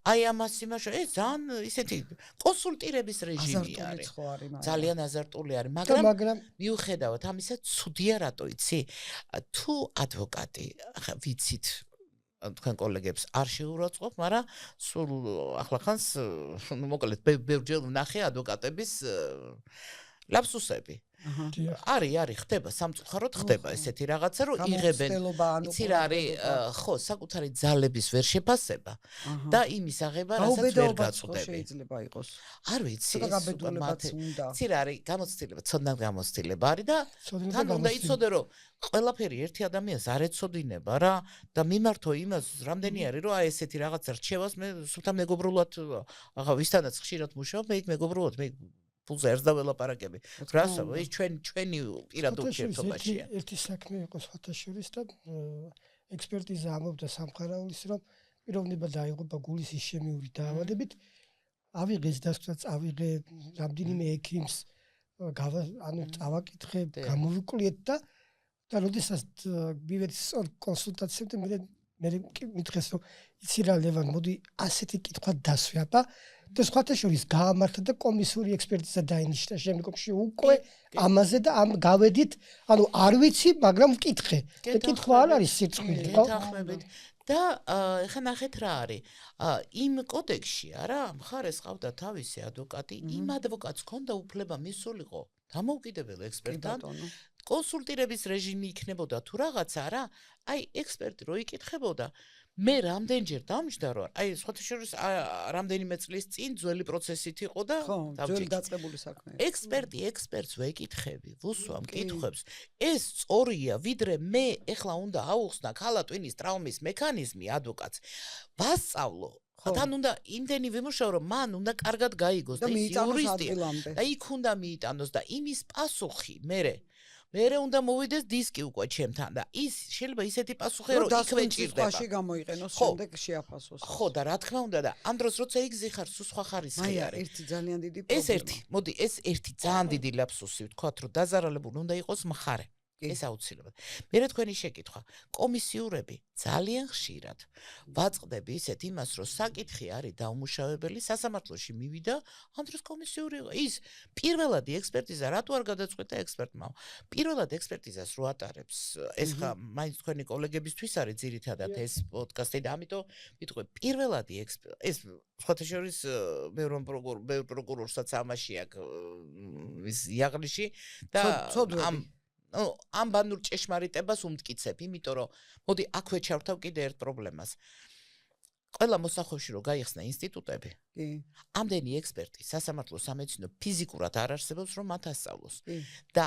აი ამას იმაშო, ეს ძალიან ისეთი კონსულტირების რეჟიმი არის. ძალიან აზარტული არის, მაგრამ მიუხედავად ამისა, ცუდია რატო იცი? თუ ადვოკატი ვიცით თქვენ კოლეგებს არ შეურაცხყოფ, მაგრამ სულ ახლახანს მოკლედ ბევრჯერ ვნახე ადვოკატების ლაფსუსები. არის ხდება სამწუხაროდ ხდება ესეთი რაღაცა რომ იღებენ იცი რა არის ხო საკუთარი ძალების ვერ შეფასება და იმის აღება რასაც ვერ გაწოდები შეიძლება იყოს არ ვიცი იცი რა არის გამოცდილება ცოდნა გამოცდილება არის და თან უნდა იცოდე რომ ყველაფერი ერთი ადამიანს არ ეცოდინება რა და მიმართო იმას რამდენი არის რომ აი ესეთი რაღაცა რჩევას მე სულთან მეგობრულად აღა ვისთანაც ხშირად მუშაობ მე იქ მეგობრულად მე ფულზე ერთ დაველაპარაკები. რასა, ის ჩვენი პირად ურთიერთობაშია. ერთი საქმე იყო სხვათა შორის და ექსპერტიზა ამბობდა სამხარაულის რომ პიროვნება დაიღუპა გულის ისჩემიური დაავადებით. ავიღეს დასკვნა, ავიღე რამდენიმე ექიმს, ანუ წავაკითხე, გამოვიკვლიეთ და როდესაც მივედი კონსულტაციამდე მე მითხეს რომ იცი რა ლევან მოდი ასეთი კითხვა დასვე აბა და სხვათა შორის გაამართა და კომისიური ექსპერტიზა დაინიშნა შემდგომში უკვე ამაზე და ამ გავედით ანუ არ ვიცი მაგრამ ვკითხე და კითხვა არ არის სირცხვილი ხო და ეხლა ნახეთ რა არის იმ კოდექსში არა მხარეს ყავდა თავისი ადვოკატი იმ ადვოკატს ჰქონდა უფლება მისულიყო დამოუკიდებელ ექსპერტთან კონსულტირების რეჟიმი იქნებოდა თუ რაღაცა რა აი ექსპერტი რო იკითხებოდა მე რამდენჯერ დამჯდა რომ აი სხვათა შორის რამდენიმე წლის წინ ძველი პროცესით იყო და ძველი დაწყებული საქმე ექსპერტს ვეკითხები ვუსვამ კითხვებს ეს სწორია ვიდრე მე ეხლა უნდა აუხსნა ქალატვინის ტრავმის მექანიზმი ადვოკატს ვასწავლო თან უნდა იმდენი ვიმუშაო რომ მან უნდა კარგად გაიგოს და ის იურისტი და იქ უნდა მიიტანოს და იმის პასუხი მერე უნდა მოვიდეს დისკი უკვე ჩემთან და ის შეიძლება ისეთი პასუხი რომ იქვე ჭირდება. ხო, გამოიყენოს შემდეგ შეაფასოს. ხო და რა თქმა უნდა და ამ დროს როცა იგზიხარ სულ სხვა ხარისხი არის. ერთი ძალიან დიდი პრობლემა. ეს ერთი ძალიან დიდი ლაფსუსი ვთქვათ რომ დაზარალებული უნდა იყოს მხარე. ეს აუცილებლად. მე თქვენი შეკითხვა, კომისიურები ძალიან ხშირად ვაწყდები ისეთ იმას, რომ საკითხი არის დაუმუშავებელი, სასამართლოში მივიდა, ამ დროს კომისიური ის პირველადი ექსპერტიზა რატო არ გადაწყვეტა ექსპერტმა? პირველად ექსპერტიზას რო ატარებს, ეს ხა მაინც თქვენი კოლეგებისთვის არის ძირითადად ეს პოდკასტი და ამიტომ ვიტყვი, პირველადი ეს სხვათა შორის ბევრ პროკურორსაც ამაში აქვს ის იაღლიში და ამ ბანურ ჭეშმარიტებას უმტკიცებ, იმიტომ რომ მოდი აქვე ჩავთავ კიდე ერთ პრობლემას. ყველა მოსახვევში რო გაიხსნა ინსტიტუტები, ამდენი ექსპერტი სასამართლო სამედიცინო ფიზიკურად არ არსებობს რომ მათ ასწავლოს. და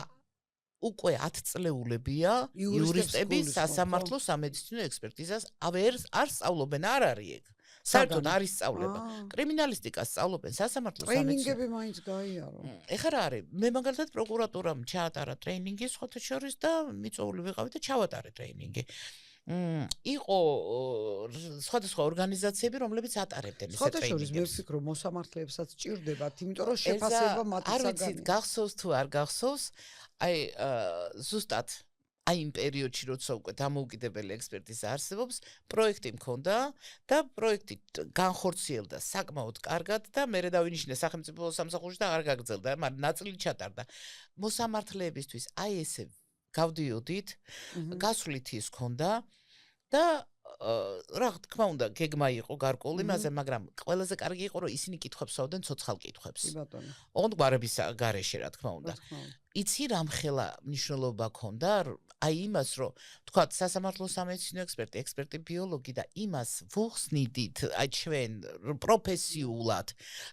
უკვე 10 წლეულებია იურისტები სასამართლო სამედიცინო ექსპერტიზას არ სწავლობენ, არ არის ეგ. საერთოდ არ ისწავლება. კრიმინალისტიკას სწავლობენ სასამართლო სამეცნიერო. ტრეინინგები მაინც გაიარო. ეხლა რა არის? მე მაგალითად პროკურატურამ ჩაატარა ტრეინინგი სხვათა შორის და მიწვეული ვიყავი და ჩავატარე ტრეინინგი. იყო სხვადასხვა ორგანიზაციები, რომლებიც ატარებდნენ ეს სხვათა შორის მე ტრეინინგებს. ვფიქრობ მოსამართლეებსაც ჭირდებათ, იმიტომ რომ შეფასება მათი არ ვიცით გახსოვს თუ არ გახსოვს, აი ზუსტად აი იმ პერიოდში როცა უკვე დამოუკიდებელი ექსპერტიზა არსებობს, პროექტი მქონდა და პროექტი განხორციელდა საკმაოდ კარგად და მე დავინიშნე სახელმწიფო სამსახურში და არ გაგრძელდა, მაგრამ ნაწილი ჩატარდა. მოსამართლეებისთვის აი ესე გავდიოდით, გასვლით ის ქონდა და რა თქმა უნდა, გეგმა იყო გარკვეული იმაზე, მაგრამ ყველაზე კარგი იყო, რომ ისინი კითხვებსავდნენ ცოცხალ კითხვებს. ოღონდ გვარების გარეშე, რა თქმა უნდა. იცი რამხელა მნიშვნელობა ქონდა, აი იმას, რომ თქვათ, სასამართლო სამეცნიერო ექსპერტი ბიოლოგი და იმას ვუხსნიდით, აი ჩვენ პროფესიულად,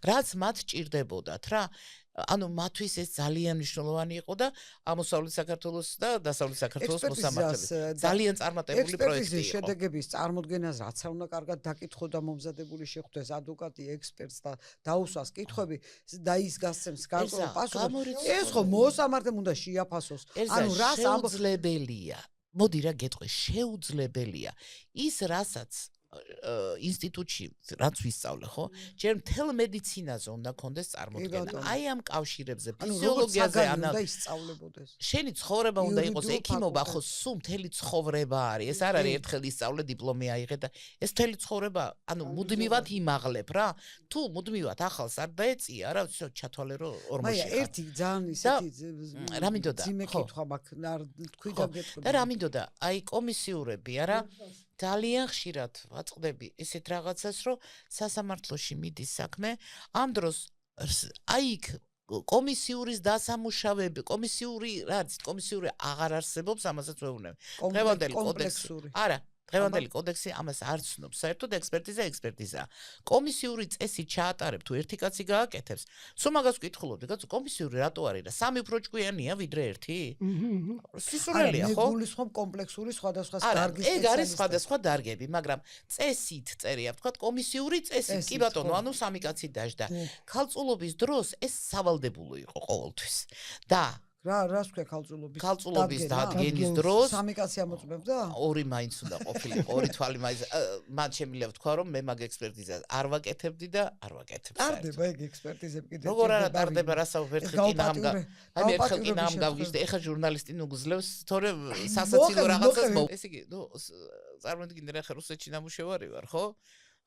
რაც მათ ჭირდებოდათ რა. ანუ მათთვის ეს ძალიან მნიშვნელოვანი იყო და აღმოსავლეთ საქართველოს და დასავლეთ საქართველოს მოსამართლეებს ძალიან წარმატებული პროექტი იყო. შედეგების წარმოდგენას რაც უნდა კარგად დაკითხო და მომზადებული შეხვდეს ადვოკატი, ექსპერტს და დაუსვას კითხვები და ის გასცემს გარკვეულ პასუხს. ეს ხო მოსამართლემ უნდა შეაფასოს. ანუ რას შეუძლებელია. მოდი რა გეტყვი, შეუძლებელია. ის რასაც ინსტიტუტში რაც ვისწავლე ხო ჯერ მთელ მედიცინაზე უნდა კონდეს წარმოდგენა აი ამ კავშირებზე ფიზიოლოგიაზე ანა ისწავლებოდეს შენი ცხოვრება უნდა იყოს ექიმობა ხო სულ მთელი ცხოვრება არის ეს არ არის ერთხელ ისწავლე დიპლომი აიღე და ეს მთელი ცხოვრება ანუ მუდმივად იმაღლებ რა თუ მუდმივად ახალს არ დაეწია რა ჩათვალე რომ ორმოში ხარ ერთი ძალიან ისეთი რა მინდოდა ძიმე კითხვა მაქვს თქვი და გეტყვი და რა მინდოდა აი კომისიურები არა ძალიან ხშირად ვაწყდები ესეთ რაღაცას, რომ სასამართლოში მიდის საქმე, ამ დროს აი იქ კომისიურის დასამუშავები, კომისიური აღარ არსებობს, ამასაც ვეუბნები. დღევანდელი კოდექსი. არა, დღევანდელი კოდექსი ამას არ ცნობს. საერთოდ ექსპერტიზა. კომისიური წესი ჩაატარებ თუ ერთი კაცი გააკეთებს. სულ მაგას ვკითხულობდი, კაცო, კომისიური რატო არის და სამი უფრო ჭკვიანია ვიდრე ერთი? სისულელია, ხო? მე გულისხმობ კომპლექსური სხვადასხვა დარგის ეგ არის სხვადასხვა დარგები, მაგრამ წესით წერია, ვთქვათ, კომისიური წესი. კი ბატონო, ანუ სამი კაცი დაждდა. ქალწულობის დროს ეს სავალდებულო იყო ყოველთვის. და რას ქვია ქალწულობის დადგენის დროს სამი კაცი ამოწმებდა? ორი მაინც უნდა ყოფილიყო, ორი თვალი მაინც. მან შემიძლია ვთქვა, რომ მე მაგ ექსპერტიზას არ ვაკეთებდი და არ ვაკეთებ. ტარდება ეგ ექსპერტიზები კიდე. როგორ არა ტარდება, რასაუბრ ერთხელ კი ნამ აი მე ერთხელ კი ნამ გავგიშდე, ეხა ჟურნალისტი ნუგზლევს, თორემ სასაცილო რაღაცას ეს იგი, ნუ წარმოგიდგინე რა ხა რუსეთში ნამუშევარი ვარ, ხო?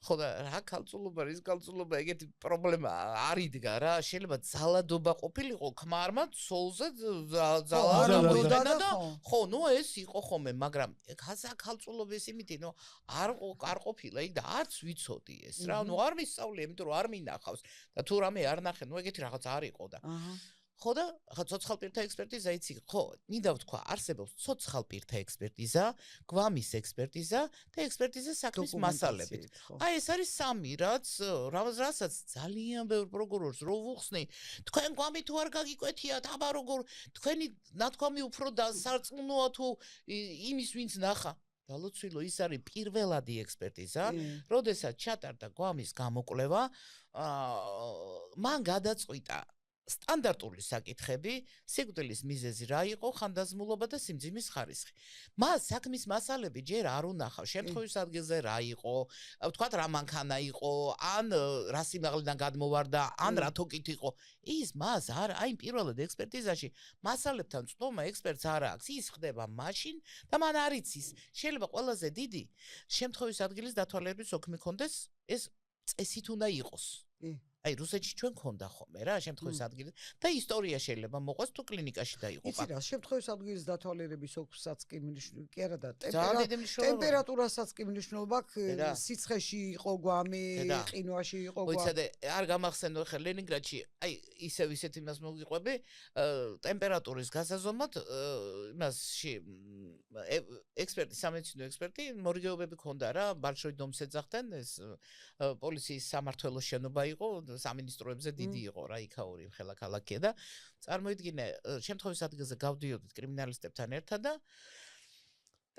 ხო და რა ქალწულობა, ის ქალწულობა ეგეთი პრობლემა არ იდგა რა, შეიძლება ძალადობა ყოფილიყო ქმარმა ცოლზე ძალა მოიტანა და ხო, ნუ ეს იყო ხოლმე, მაგრამ ქალწულობის იმითი, ნუ არ ყოფილა იქ და არც ვიცოდი ეს რა, ნუ არ მისწავლე, იმიტომ რომ არ მინახავს და თუ რამე არ ნახე, ნუ ეგეთი რაღაც არ იყო და ხო და ცოცხალპირთა ექსპერტიზა იცი ხო მინდა ვთქვა არსებობს ცოცხალპირთა ექსპერტიზა, გვამის ექსპერტიზა და ექსპერტიზა საქმის მასალებით. აი ეს არის სამი რასაც ძალიან ბევრ პროკურორს რო ვუხსნი, თქვენ გვამი თუ არ გაგიკვეთიათ, აბა როგორ თქვენი ნათქვამი უფრო და სარწმუნოა თუ იმის ვინც ნახა. დალოცვილო ის არის პირველადი ექსპერტიზა, როდესაც ჩატარდა გვამის გამოკვლევა, მან გადაწყვიტა სტანდარტული საკითხები, სიკვდილის მიზეზი რა იყო, ხანდაზმულობა და სიმძიმის ხარისხი. მას საქმის მასალები ჯერ არ უნახავს, შემთხვევის ადგილზე რა იყო, ვთქვათ რა მანქანა იყო, ან რა სიმაღლიდან გადმოვარდა, ან რა თოკით იყო. ის მას არ აი პირველად ექსპერტიზაში მასალებთან წვდომა ექსპერტს არ აქვს. ის ხდება მაშინ და მან არ იცის. შეიძლება ყველაზე დიდი შემთხვევის ადგილის დათვალიერების ოქმი კონდეს, ეს წესით უნდა იყოს. აი რუსეთში ჩვენ ქონდა ხოლმე რა შემთხვევის ადგილი და ისტორია შეიძლება მოყვას თუ კლინიკაში დაიღუპა. იცი რა შემთხვევის ადგილის დათვალიერების ოქსაც კი კი არა და ტემპერატურასაც კი მნიშვნელობა აქვს სიცხეში იყო გვამი, ყინვაში იყო გვამი. მოიცადე არ გამახსენო ხე ლენინგრადში აი ისევ ისეთ იმას მოგიყვები ტემპერატურის გასაზომად იმასში ექსპერტი სამედიცინო ექსპერტი მორიგეობები ქონდა რა ბალშოი დომს ეძახდნენ ეს პოლიციის სამმართველოს შენობა იყო სამინისტროებზე დიდი იყო რა იქაური ხელაქალაქია და წარმოიდგინე შემთხვევის ადგილზე გავდიოდით კრიმინალისტებთან ერთად და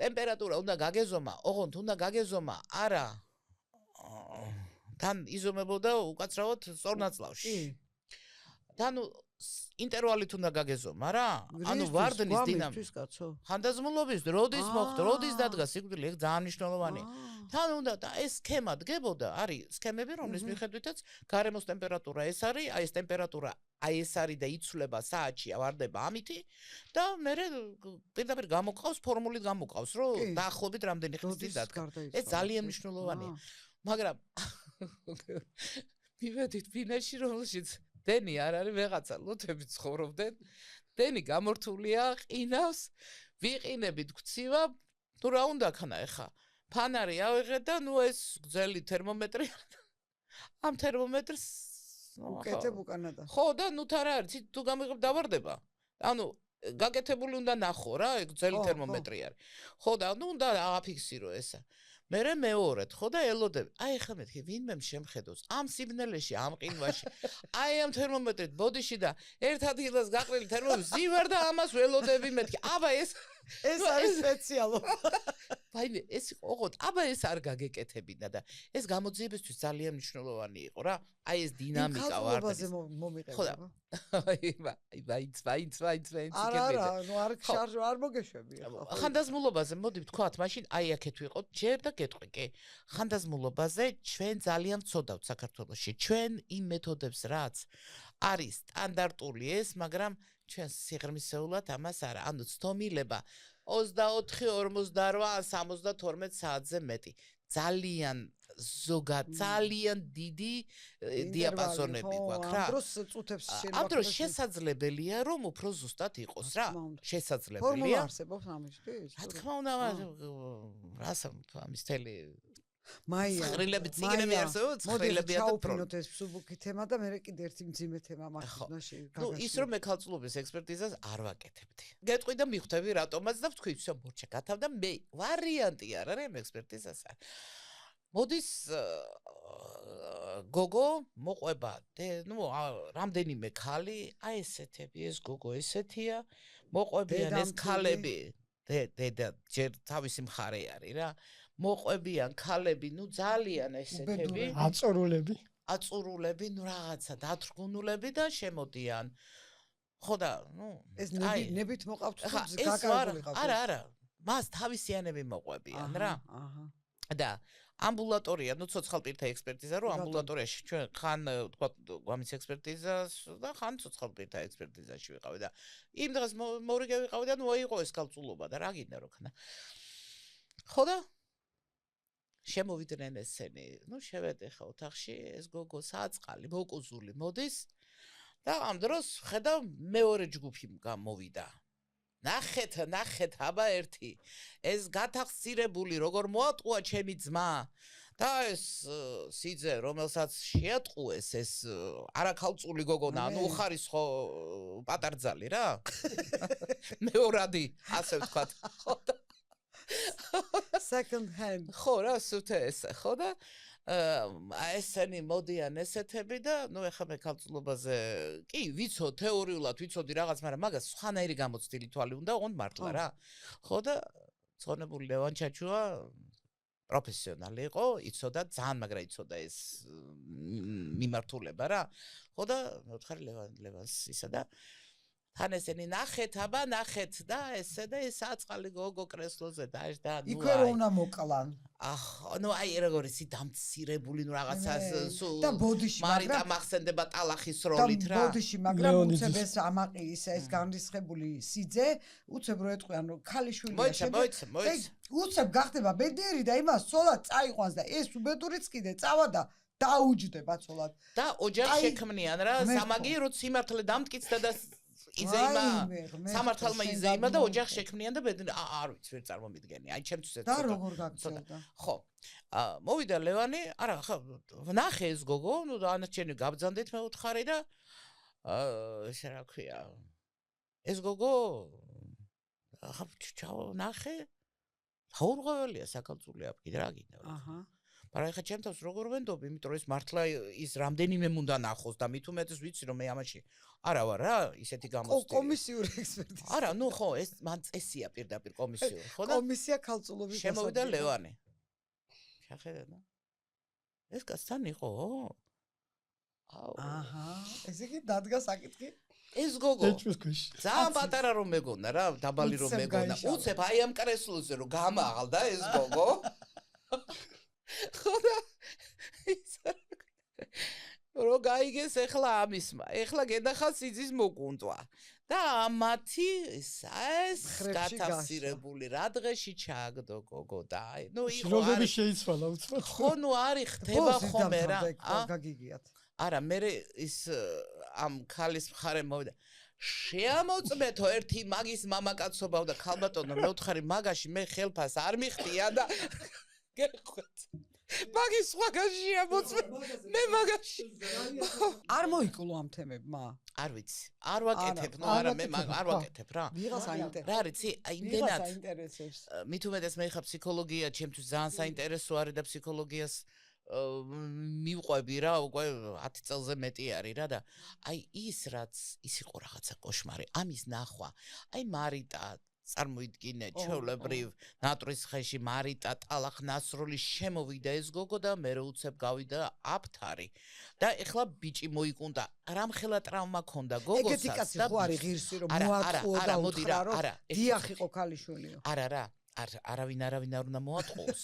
ტემპერატურა უნდა გაგეზომა, ოღონდ უნდა გაგეზომა არა თან იზომებოდა უკაცრავად სწორნაწლავში. და ინტერვალით უნდა გაგეზომა რა. ვარდნის დინამიკა კაცო. ხანდაზმულობის როდის მოხდა, როდის დადგა სიკვდილი, ეგ ძალიან მნიშვნელოვანია. თან უნდა და ეს სქემა დგებოდა, არის სქემები, რომლის მიხედვითაც გარემოს ტემპერატურა ეს არის, ეს ტემპერატურა ეს არის და იცვლება საათში ვარდება ამითი და მე პირდაპირ გამოყავს ფორმულით გამოყავს, რომ დაახლოებით რამდენი ხნის დადგა. ეს ძალიან მნიშვნელოვანია. მაგრამ მივედით ფინაში, რომელშიც დენი არ არის ვეღაცა ლოთები ცხოვრობდნენ. დენი გამორთულია, ყინავს, ვიყინებით გვცივა, თუ რა უნდა ქნა ეხა. ფანარი ავიღე და ეს გრძელი თერმომეტრი ამ თერმომეტრს უკეთებ უკანადა. ხო და თან არის, თუ გამიღებ დავარდება. გაკეთებული უნდა ნახო რა, ეგ გრძელი თერმომეტრი არის. ხო და უნდა აღაფიქსირო ესა. მერე მეორედ, ხო და ელოდები. ეხლა მეთქი, ვინმე შემხედოს ამ სიბნელეში, ამ ყინვაში. ამ თერმომეტრით ბოდიში და ერთ ადგილას გაყრილი თერმომეტრი ზივარ და ამას ველოდები მეთქი. ეს არის სპეციალობა. ვაიმე, ეს ოღონდ, ეს არ გაგეკეთებინა და ეს გამოძიებისთვის ძალიან მნიშვნელოვანი იყო რა. ეს დინამიკა ვარდნის. მომიყედება. ვაინც. არა, არ მოგეშვები. ხანდაზმულობაზე მოდი ვთქვათ, მაშინ აქეთ ვიყოთ, ჯერ და გეტყვი, კი. ხანდაზმულობაზე ჩვენ ძალიან ვწოდავთ საქართველოში. ჩვენ იმ მეთოდებს, რაც არის სტანდარტული ეს, მაგრამ ჩვენ სიღრმისეულად ამას არა. ცდომილება 24, 48, 72 საათზე მეტი. ძალიან ზოგად, ძალიან დიდი დიაპაზონები გვაქვს რა. ამ დროს წუთებს შეიძლება. ამ დროს შესაძლებელია, რომ უფრო ზუსტად იყოს რა. შესაძლებელია. ფორმულა არსებობს ამისთვის? რა თქმა უნდა, რასა ამის თელი მაია ცხრილები ციგნები არსებობს, ცხრილები და ჩაუფრინოთ ეს ფსუბუქი თემა და მე კიდე ერთი მძიმე თემა მაქვს. ის რომ მე ქალწულობის ექსპერტიზას არ ვაკეთებდი. გეტყვი და მიხვდები რატომაც და ვთქვი, всё, მორჩა გათავდა მე. ვარიანტი არ არის ამ ექსპერტიზას. მოდის გოგო მოყვება, რამდენიმე ქალი, ესეთები, ეს გოგო ესეთია, მოყვებიან ეს ქალები, დედა ჯერ თავისი მხარე არის რა. მოყვებიან ქალები, ძალიან ესეთები, აწურულები, რაღაცა დათრგუნულები და შემოდიან. ხო და, ეს ნებით მოყავთ თუ გაკარგული ყავთ? არა, მას თავისიანები მოყვებიან რა. და ამბულატორია, ცოცხალ პირთა ექსპერტიზა, რომ ამბულატორიაში ჩვენ ხან თქვა გვამის ექსპერტიზას და ხან ცოცხალ პირთა ექსპერტიზაში ვიყავი და იმ დღეს მორიგე ვიყავი და იყო ეს ქალწულობა და რა გინდა რო ქნა. ხო და შემოვიდნენ ესენი, შევედე ხა ოთახში, ეს გოგო საწყალი, მოკუზული მოდის და ამ დროს ხედავ მეორე ჯგუფი გამოვიდა. ნახეთ, აბა ერთი. ეს გათახსირებული როგორ მოატყუა ჩემი ძმა და ეს სიძე, რომელსაც შეატყუეს ეს არაქალწული გოგონა, უხარისხო პატარძალი რა. მეორადი, ასე ვთქვათ. Second hand. ხო რა, სუთე ესე, ხო და ესენი მოდიან ესეთები და ეხლა მე ქალწულობაზე კი ვიცო თეორიულად ვიცოდი რაღაც, მაგრამ მაგას სხვანაირი გამოცდილი თვალი უნდა ოღონდ მართლა რა. ხო და ცხონებული ლევან ჩაჩუა პროფესიონალი იყო, იცოდა ძალიან, მაგრამ იცოდა ეს მიმართულება რა. ხო და მევთხარი ლევანს ისა და თან ესენი ნახეთ და ესე და ეს აწყალი გოგო კრესლოზე და იქვე რომ უნდა მოკლან. როგორ ისი დამცირებული რაღაცა და ბოდიში მარიტა მახსენდება ტალახის როლით რა. და ბოდიში მაგრამ უცებ ეს ამაყი ეს განრისხებული სიძე უცებ რო ეტყვიან რომ ქალიშვილია მოიცა უცებ გახდება ბედნიერი და იმას ცოლად წაიყვანს და ეს უბედურიც კიდე წავა და დაუჯდება ცოლად და ოჯახს შექმნიან რა. სამაგი რო სიმართლე დამტკიცდა და იზეიმა სამართალმა იზეიმა და ოჯახს შექმნიან და არ ვიცი ვერ წარმომიდგენი. ჩემთვის ეს და როგორ გაგწევდა? ხო. მოვიდა ლევანი, არა, ხა ნახე ეს გოგო, ანაჩენი გაბძანდეთ მეუთხარი და ესე რა ქვია. ეს გოგო ხა ნახე თაურღეველია საქალწულეა კიდე რა გინდა. მაგრამ ეხა ჩემთვის როგორ ვენდობ, იმიტომ რომ ეს მართლა ის რამდენიმე უნდა ნახოს და მით უმეტეს ვიცი რომ მე ამაში არა ვარ რა, ისეთი გამოცდილი. კომისიური ექსპერტიზა. არა, ხო, ეს მან წესია პირდაპირ კომისიური, ხო და? კომისია ქალწულობის შემოვიდა ლევანი. შეხედე და ეს კაცთან იყო? აუ. აჰა, ესე იგი დადგა საკითხი. ეს გოგო. ეჭვის ქვეშ. ძალიან პატარა რომ მეგონა რა, დაბალი რომ უცებ მეგონა. გაიშალა. უცებ აი ამ კრესლზე რომ გამაღალდა ეს გოგო. ხოდა რო გაიგეს ეხლა ამისმა. ეხლა გენახა სიძის მოკუნტვა. და მათი ეს ხრებში გათაფსირებული რა დღეში ჩააგდო გოგო და აი ნუ იყო შრომები არის შეიცვალა უცბად. ხო ნუ არის ხდება ხოლმე რა გაგიგიათ. არა მე ის ამ ქალის მხარე მოვიდა შეამოწმეთო ერთი მაგის მამაკაცობა და ქალბატონო მე ვთხარი მაგაში მე ხელფას არ მიხდია და გეხვეწ მაგის სხვაგაში შეამოწმე მე მაგაში არ მოიკლო ამ თემებმა. არ ვიცი არ ვაკეთებ ნუ არა მე არ ვაკეთებ რა ვიღას აინტერესებს. რა არის იმდენად მით უმეტეს მე ხა ფსიქოლოგია ჩემთვის ძალიან საინტერესო არის და ფსიქოლოგიას მივყვები რა უკვე 10 წელზე მეტი არის რა და აი ის რაც ის იყო რაღაცა კოშმარი ამის ნახვა აი მარიტა წარმოიდგინე ჩვეულებრივ ნატრის ხეში მარიტა ტალახნასრული შემოვიდა ეს გოგო და მე უცებ გავიდა აფთარი და ეხლა ბიჭი მოიკუნდა რამხელა ტრავმა ქონდა გოგოსაც ეგეთი კაცი ხო არის ღირსი რომ მოატყუო და უთხრა რომ დიახ იყო ქალიშვილიო. არა რა არავინ არ უნდა მოატყუოს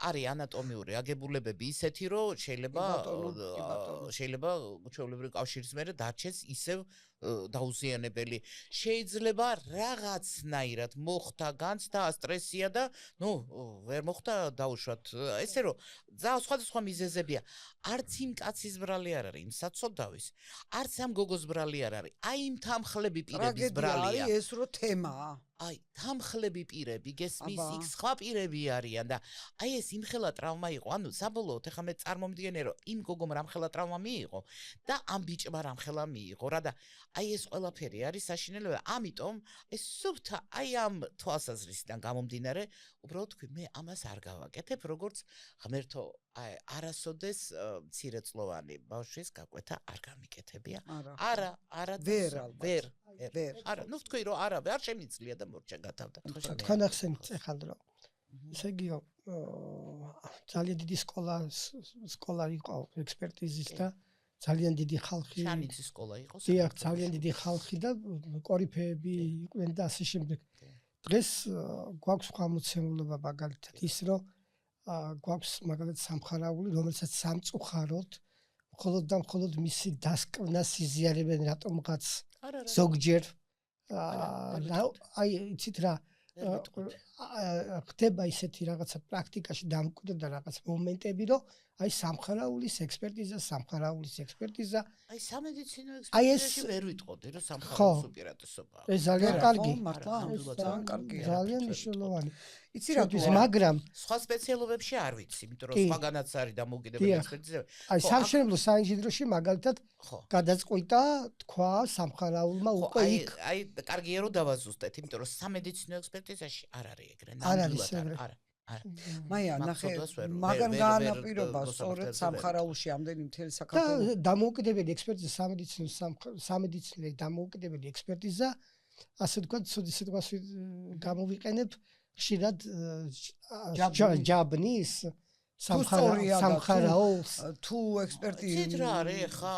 არის ანატომიური აგებულებები ისეთი რომ შეიძლება ჩვეულებრივ კავშირის მერე დარჩეს ისევ დაუზიანებელი შეიძლება რაღაცნაირად მოხდა განცდა სტრესია და ნუ ვერ მოხდა დაუშვათ ესე რომ ძალიან სხვადასხვა მიზეზებია არც იმ კაცის brali არ არის იმ საცოდავის არც ამ გოგოს brali არ არის აი იმ თამხლები პირების braliა არის ეს რო თემაა აი თამხლები პირები გესმის იქ სხვა პირები არიან და აი ეს იმხელა ტრავმა იყო ანუ საბოლოოდ ეხლა მე წარმომიდგენე რომ იმ გოგომ რამხელა ტრავმა მიიღო და ამ ბიჭმა რამხელა მიიღო რა და აი ეს ყველაფერი არის საშინელება ამიტომ ეს სუფთა აი ამ თვალსაზრისიდან გამომდინარე უბრალოდ თქვი მე ამას არ გავაკეთებ როგორც ღმერთო აი არასოდეს მცირეწლოვანი ბავშვის გაკვეთა არ გამიკეთებია არა ვერ არა ნუ თქვი რომ არა არ შემიძლია და მორჩა გათავდა თქვენ ახსენეთ ეხლა რომ ესე იგი ძალიან დიდი სკოლა იყო ექსპერტიზის და ძალიან დიდი ხალხი შანიძის სკოლა იყო დიახ ძალიან დიდი ხალხი და კორიფეები იყვნენ და ასე შემდეგ დღეს გვაქვს ხამოცემულობა მაგალითად ის რომ გვაქვს მაგალითად სამხარაული რომელსაც სამწუხაროდ მხოლოდ და მხოლოდ მისი დასკვნა სიზიარებენ რატომღაც ზოგჯერ აი იცით რა ხდება ისეთი რაღაცა პრაქტიკაში დამკვიდრდა რაღაც მომენტები რომ აი სამხარაულის ექსპერტიზა აი სამედიცინო ექსპერტიზაში ვერ ვიტყოდი რომ სამხარაულის უპირატესობა ეს ძალიან კარგი მართლა ძალიან კარგია ძალიან მნიშვნელოვანი იცი რა თუ მაგრამ სხვა სპეციალობებში არ ვიცი იმიტომ რომ სხვაგანაც არის დამოუკიდებელი ექსპერტიზები აი სამშენებლო საინჟინეროში მაგალითად გადაწყვიტა თქვა სამხარაულმა უკვე იქ აი კარგია რომ დავაზუსტეთ იმიტომ რომ სამედიცინო ექსპერტიზაში არ არის ეგრე არა მაია ნახე მაგან გაანაპირობა სწორედ სამხარაულში ამდენი მთელი საქართველოს და დამოუკიდებელი ექსპერტიზა სამედიცინო დამოუკიდებელი ექსპერტიზა ასე ვთქვათ სიტყვას გამოვიყენებ ხშირად ჯაბნის სამხარაულს თუ ექსპერტიზა ცით რა არის ხა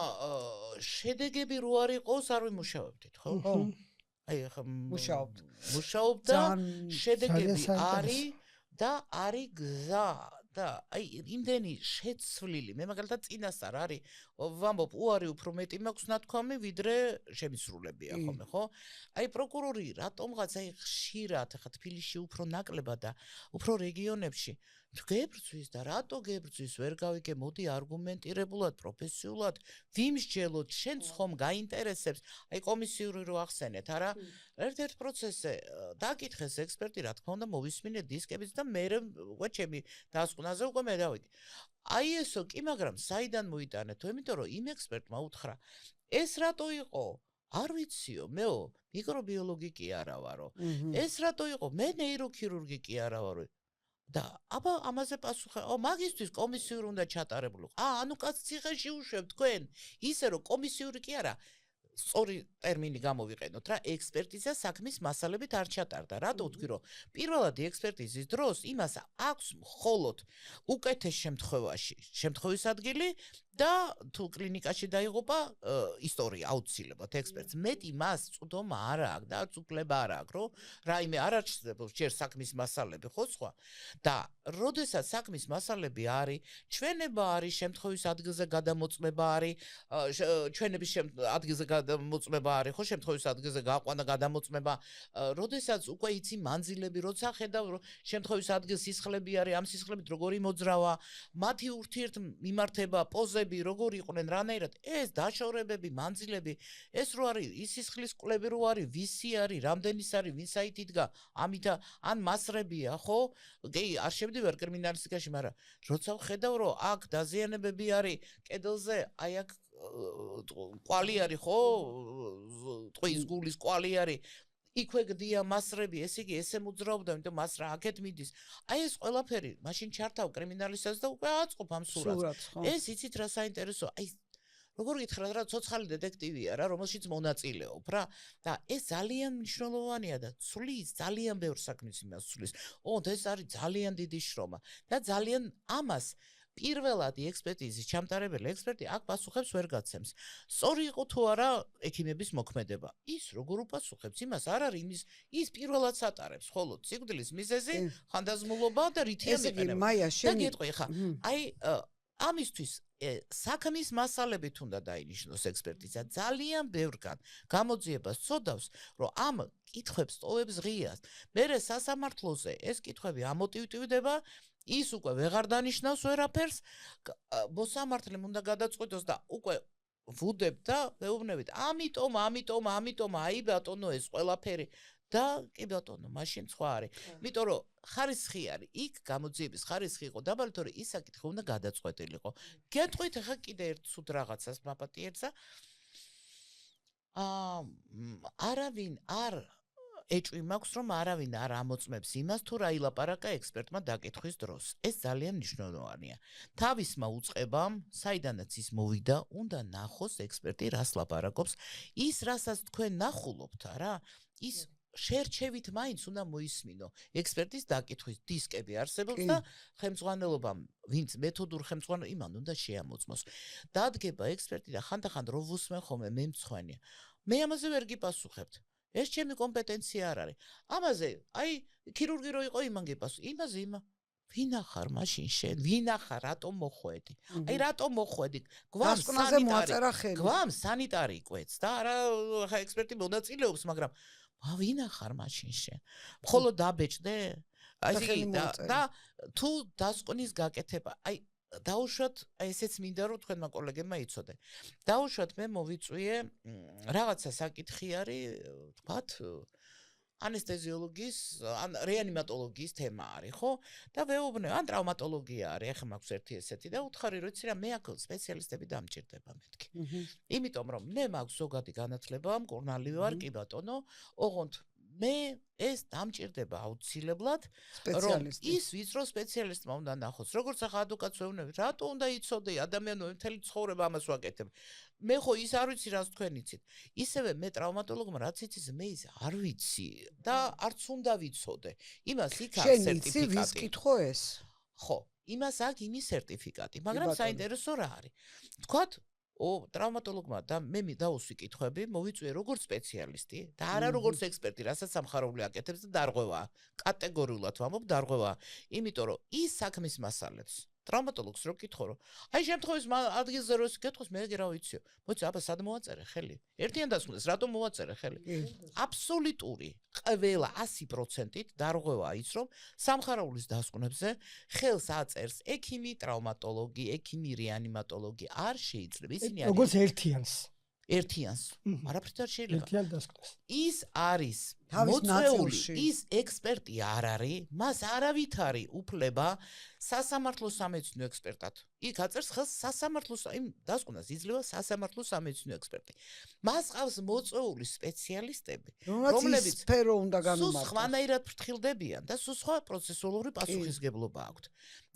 შედეგები რო არ იყოს არ ვიმუშავებდით ხო აი ხა მუშაობ და შედეგები არის და არის გზა და აი იმდენი შეცვლილი მე მაგალითად წინასწარ არის ვამბობ უარი უფრო მეტი მაქვს ნათქვამი ვიდრე შემისრულებია ხოლმე ხო აი პროკურორი რატომღაც აი ხშირად ხა თბილისში უფრო ნაკლებად და უფრო რეგიონებში გებრძვის და რატო გებრძვის ვერ გავიგე მოდი არგუმენტირებულად პროფესიულად ვიმსჯელოთ შენ ხომ გაინტერესებს აი კომისიური რო ახსენეთ არა ერთ-ერთ პროცესზე დაკითხეს ექსპერტი რა თქმა უნდა მოვისმინე დისკებიც და მე უკვე ჩემი დასკვნაზე უკვე მე დავიდი აი ესო კი მაგრამ საიდან მოიტანეთო იმიტომ რომ იმ ექსპერტმა უთხრა ეს რატო იყო არ ვიციო მეო მიკრობიოლოგი კი არა ვარო ეს რატო იყო მე ნეიროქირურგი კი არა ვარო და აბა ამაზე პასუხი მაგისთვის კომისიური უნდა ჩატარებულიყო ანუ კაც ციხეში უშვებ თქვენ ისე რომ კომისიური კი არა სწორი ტერმინი გამოვიყენოთ რა, ექსპერტიზა საქმის მასალებით არ ჩატარდა. რატო ვთქვი, რომ პირველადი ექსპერტიზის დროს იმას აქვს მხოლოდ უკეთეს შემთხვევის ადგილი და თუ კლინიკაში დაიღუპა ისტორია აუცილებლად ექსპერტს. მეტი მას წვდომა არ აქვს და უკლება არ აქვს, რომ რაიმე არ არჩევს ჯერ საქმის მასალები, ხო სხვა? და როდესაც საქმის მასალები არის, ჩვენება არის, შემთხვევის ადგილზე გადამოწმება არის, ჩვენების ადგილზე გადამოწმება არის, ხო, შემთხვევის ადგილზე გაყვანა გადამოწმება, როდესაც უკვე იცი მანძილები, როცა ხედავ, რომ შემთხვევის ადგილს სისხლები არის, ამ სისხლებით როგორი მოძრავა, მათი ურთიერთმიმართება, პოზები როგორი იყვნენ, რანაირად, ეს დაშორებები, მანძილები, ეს რო არის, ის სისხლის კვლები რო არის, ვისი არის, რამდენის არის, ვინ საით იდგა, ამით ან მასრებია, ხო? კი, არ შევდივარ კრიმინალისტიკაში, მაგრამ როცა ვხედავ, რომ აქ დაზიანებები არის კედელზე, აი აქ ყვალი არის, ხო? ტყვის გულის ყვალი არის. იქვე გდია მასრები, ესე იგი ესე მოძრაობდა, იმიტომ მასრა აქეთ მიდის. აი ეს ყველაფერი, მაშინ ჩართავ კრიმინალისტას და უკვე აწყობ ამ სურათს. ეს იცით რა საინტერესო, აი როგორ გითხრათ რა, ცოცხალი დეტექტივია რა, რომელშიც მონაწილეობ რა და ეს ძალიან მნიშვნელოვანია და ცulis ძალიან ბევრ საქმეს იმას ცulis. ეს არის ძალიან დიდი შრომა და ძალიან ამას პირველადი ექსპერტიზის ჩამტარებელი ექსპერტი აქ პასუხებს ვერ გაცემს. სწორი იყო თუ არა ექიმების მოქმედება. ის როგორ უპასუხებს, იმას არ არის, ის პირველად სატარებს, ხოლო სიკვდილის მიზეზი, ხანდაზმულობა და რითია მიყენება. და გეტყვი ხა, აი ამისთვის საქმის მასალებით უნდა დაინიშნოს ექსპერტიზა. ძალიან ბევრგან გამოძიებას წოდავს, რომ ამ კითხვებს ტოვებს ღიას. მერე სასამართლოზე ეს კითხვები ამოტივტივდება, ის უკვე ვეღარ დანიშნავს ვერაფერს, მოსამართლემ უნდა გადაწყვეტოს და უკვე ვუდებთ და ვეუბნებით. ამიტომ, აი ბატონო ეს ყველაფერი და კი ბატონო, მაშინ სხვა არის. იმიტომ რომ ხარისხი არის, იქ გამოძიების ხარისხი იყო დაბალი, თორე ის საკითხი უნდა გადაწყვეტილიყო. გეტყვით ახლა კიდე ერთ ცუდ რაღაცას მაპატიერთსა. არავინ არ ეჭვი მაქვს, რომ არავინ არ ამოწმებს იმას, თუ რა ილაპარაკა ექსპერტმა დაკითხვის დროს. ეს ძალიან მნიშვნელოვანია. თავისმა უწყებამ, საიდანაც ის მოვიდა, უნდა ნახოს ექსპერტი რას ლაპარაკობს. ის რასაც თქვენ ნახულობთ, რა, ის შერჩევით მაინც უნდა მოისმინო. ექსპერტის დაკითხვის დისკები არსებობს და ხელმძღვანელობამ, ვინც მეთოდურ ხელმძღვანელობამ იმან უნდა შეამოწმოს. დადგება ექსპერტი და ხანდახან რო ვუსმენ ხოლმე მე მცხვენია. მე ამაზე ვერ გიპასუხებთ. ეს ჩემი კომპეტენცია არ არის. ამაზე, აი, ქირურგი რო იყო იმან გიპასუხე. იმაზე იმა. ვინახარ მაშინ შენ? ვინახარ, რატომ მოხვედი? აი, რატომ მოხვედი? გვამ სანიტარი კვეთს და არა ხა ექსპერტი მონაწილეობს, მაგრამ ვინახარ მაშინ შენ? მხოლოდ დაბეჭდე? აი, და თუ დასკვნის გაკეთება, აი დაუშვათ, ესეც მინდა რომ თქვენმა კოლეგებმა იცოდე. დაუშვათ მე მოვიწვიე რაღაცა საკითხი არის, თქვათ, ანესთეზიოლოგიის, ან რეანიმატოლოგიის თემა არის, ხო? და ვეუბნე, ან ტრავმატოლოგია არის, ახლა მაქვს ერთი ესეთი და უთხარი რომ იცი რა, მე აქ სპეციალისტები დამჭირდება მეთქი. იმიტომ რომ მე მაქვს ზოგადი განათლება, მკურნალი ვარ, კი ბატონო, ოღონდ მე ეს დამჭირდება აუცილებლად, რომ ის ვიწრო სპეციალისტმა უნდა ნახოს. როგორც ახლა ადვოკატს ვეუბნები, რატო უნდა იცოდე ადამიანო, მთელი ცხოვრება ამას ვაკეთებ. მე ხო ის არ ვიცი, რას თქვენ იცით. ისევე მე ტრავმატოლოგმა რაც იცის, მე ის არ ვიცი და არც უნდა ვიცოდე. იმას იქ აქვს სერტიფიკატი. შენ ვის კითხო ეს? ხო, იმას აქვს იმის სერტიფიკატი, მაგრამ საინტერესო რა არის. თქვათ ტრავმატოლოგმა და მე დავუსვი კითხვები, მოვიწვიე როგორც სპეციალისტი და არა როგორც ექსპერტი, რასაც სამხაროვლე აკეთებს და დარღვევა. კატეგორიულად ვამბობ დარღვევა, იმიტომ რომ ის საქმის მასალებს ტრავმატოლოგს რო კითხო, რომ აი შემთხვევის ადგილზე რო გეტყოს, მე რა ვიციო. მოიცა, აბა სად მოვაწერე ხელი? ერთიან დასკვნას, რატომ მოვაწერე ხელი? აბსოლუტური ყველა 100%-ით დარღვევაა ის, რომ სამხაროვლის დასკვნებზე ხელს აწერს ექიმი, ტრავმატოლოგი, ექიმი, რეანიმატოლოგი, არ შეიძლება. ისინი როგორც ერთიანს. არაფრით არ შეიძლება. ერთიან დასკვნას. ის არის თავის მოწვეული ნაწილში. ის ექსპერტი არ არის, მას არავით არის უფლება სასამართლო სამედიცინო ექსპერტად. იქ აწერს ხელს სასამართლო იმ დასკვნას იძლევა სასამართლო სამედიცინო ექსპერტი. მას ყავს მოწვეული სპეციალისტები, რომლებიც სფერო უნდა სულ განუმარტოს. სხვანაირად ფრთხილდებიან და სულ სხვა პროცესუალური პასუხისგებლობა აქვთ.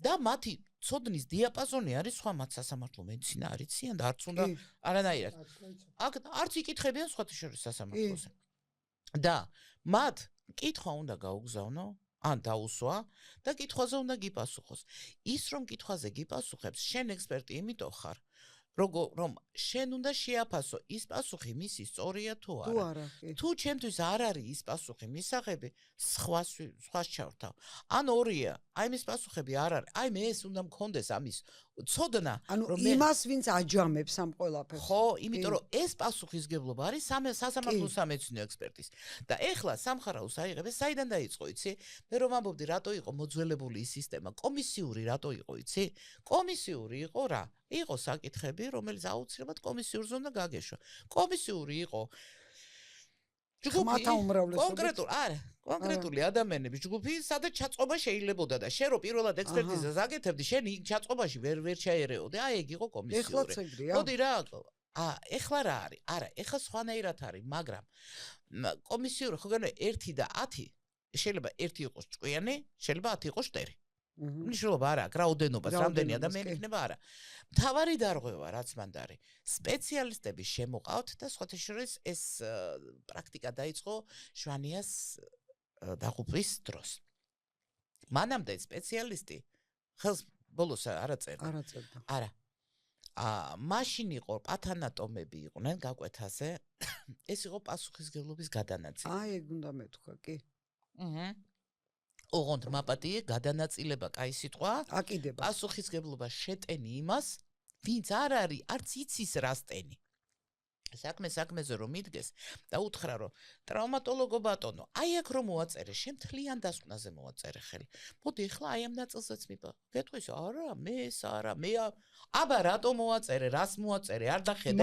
და მათი ცოდნის დიაპაზონი არის სხვა, მათ სასამართლო მედიცინა არ იციან და არც უნდა არანაირად. აქ არც იკითხებიან სხვათა შორის სასამართლოზე. და მათ კითხვა უნდა გაუგზავნო, ან დაუსვა და კითხვაზე უნდა გიპასუხოს. ის რომ კითხვაზე გიპასუხებს, შენ ექსპერტი იმიტომ ხარ, რომ შენ უნდა შეაფასო ის პასუხი მისი სწორია თუ არა. თუ ჩემთვის არ არის ის პასუხი მისაღები, სხვას ჩავრთავ. ან ორია, აი მის პასუხები არ არის. აი მე ეს უნდა მქონდეს ამის ცოდნა, რომ იმას ვინც აჯამებს ამ ყველაფერს. ხო, იმიტომ რომ ეს პასუხისგებლობა არის სასამართლო სამედიცინო ექსპერტის. და ეხლა სამხარაოს აიღებს, საიდან დაიწყო, იცი? მე რომ ამბობდი, რატო იყო მოძველებული ის სისტემა, კომისიური რატო იყო, იცი? კომისიური იყო რა? იყო საკითხები, რომელიც აუცილებლად კომისიურზე უნდა გაგეშვა. კომისიური იყო კონკრეტული ადამიანების ჯგუფი, სადაც ჩაწყობა შეიძლებოდა და შენ რო პირველად ექსპერტიზას აკეთებდი, შენ იქ ჩაწყობაში ვერ ჩაერეოდე, აი ეგ იყო კომისიური. მოდი რა, ეხლა რა არის? არა, ეხლა სხვანაირად არის, მაგრამ კომისიური ხო განე 1 და 10 შეიძლება 1 იყოს ჭკვიანი, შეიძლება 10 იყოს შტერი. მნიშვნელობა არა აქვს, რაოდენობას, რამდენი ადამიანი იქნება არა. მთავარი დარღვევა რაც მანდ არის, სპეციალისტები შემოყავთ და სხვათა შორის ეს პრაქტიკა დაიწყო შვანიას დაღუპვის დროს. მანამდე სპეციალისტი ხელს ბოლოს არ აწერდა. არა. მაშინ იყო პათანატომები იყვნენ გაკვეთაზე. ეს იყო პასუხისგებლობის გადანაწილება. აი ეგ უნდა მეთქვა, კი. ოღონდ მაპატიე გადანაწილება, კაი სიტყვა. აკიდება. პასუხისგებლობა შეტენი იმას, ვინც არ არის, არც იცის რასტენი. საქმეზე რომ მიდგეს და უთხრა რომ ტრავმატოლოგო ბატონო, აი აქ რომ მოაწერე, შენ მთლიან დასკვნაზე მოაწერე ხელი. მოდი ახლა აი ამ ნაწილზეც მიპა. გეტყვის, არა, მე ეს არა, მე აბა რატო მოაწერე, რას მოაწერე, არ დახედე.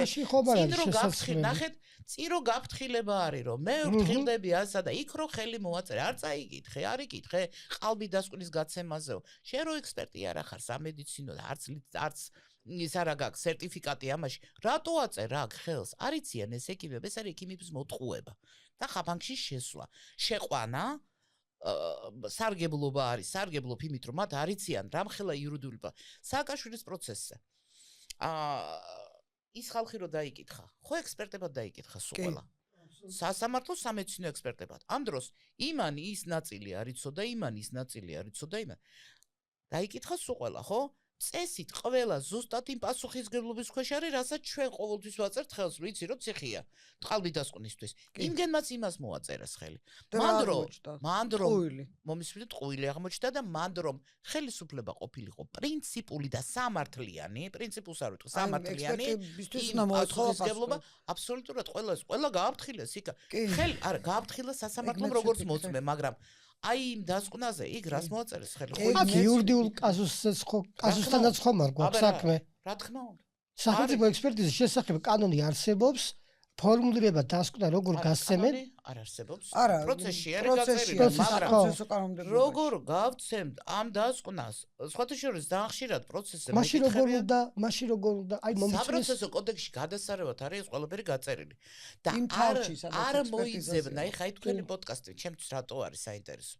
ნახეთ, წირო გაფრთხილება არის რომ მე ვფრთხილდები ასა და იქ რო ხელი მოაწერე, არ წაიკითხე, არ იკითხე, ყალბი დასკვნის გაცემაზეო. შენ რო ექსპერტი არ ახარ სამედიცინო და არც ის არა გაქვს სერტიფიკატი ამაში. რატო აწერ აქ ხელს? არიციან ეს ეკიპები, ეს არის ეკიპების მოტყუება და ხაბანკში შესვლა. შეყვანა სარგებლობა არის, სარგებლობ იმით რომ მათ არიციან რამხელა იურიდიული სააკაშვილის პროცესზე. ის ხალხი რო დაიკითხა, ხო ექსპერტებად დაიკითხა სულ ყველა. სასამართლო სამედიცინო ექსპერტებად. ამ დროს იმანი ის ნაწილი არიცოდა, იმანი ის ნაწილი არიცოდა, იმან. დაიკითხა სულ ყველა, ხო? წესით ყველა ზუსტად იმ პასუხისგებლობის ქვეშ არის, რასაც ჩვენ ყოველთვის ვაწერთ ხელს, ვიცი რომ ციხია ტყალბი დასკვნისთვის. იმგენმაც იმას მოაწერეს ხელი. მანდ რომ მომისვლით ტყუილი აღმოჩნდა და მანდ რომ ხელისუფლება ყოფილიყო პრინციპული და სამართლიანი, პრინციპულს არ ვიტყვი, სამართლიანი, პასუხისგებლობა აბსოლუტურად ყველა გააფრთხილეს იქ. ხელი არა გააფრთხილა სასამართლომ როგორც მოწმე, მაგრამ აი იმ დასკვნაზე იქ რას მოაწერეს ხელი? აქ იურიდიულ კაზუსთანაც ხომ არ გვაქვს საქმე. რა თქმა უნდა. სახელმწიფო ექსპერტიზის შესახებ კანონი არსებობს, ფორმულირება დასკვნა როგორ გასცემენ? არ არსებობს. პროცესში არის გაწერილი, მაგრამ როგორ გავცემთ ამ დასკვნას? სხვათა შორის დაახშირად პროცესზე მაშინ როგორ უნდა აი მომწეს საპროცესო კოდექსში გადასარევად არის ეს ყველაფერი გაწერილი. და არ მოიძებნა, ეხა თქვენი პოდკასტი ჩემთვის რატო არის საინტერესო.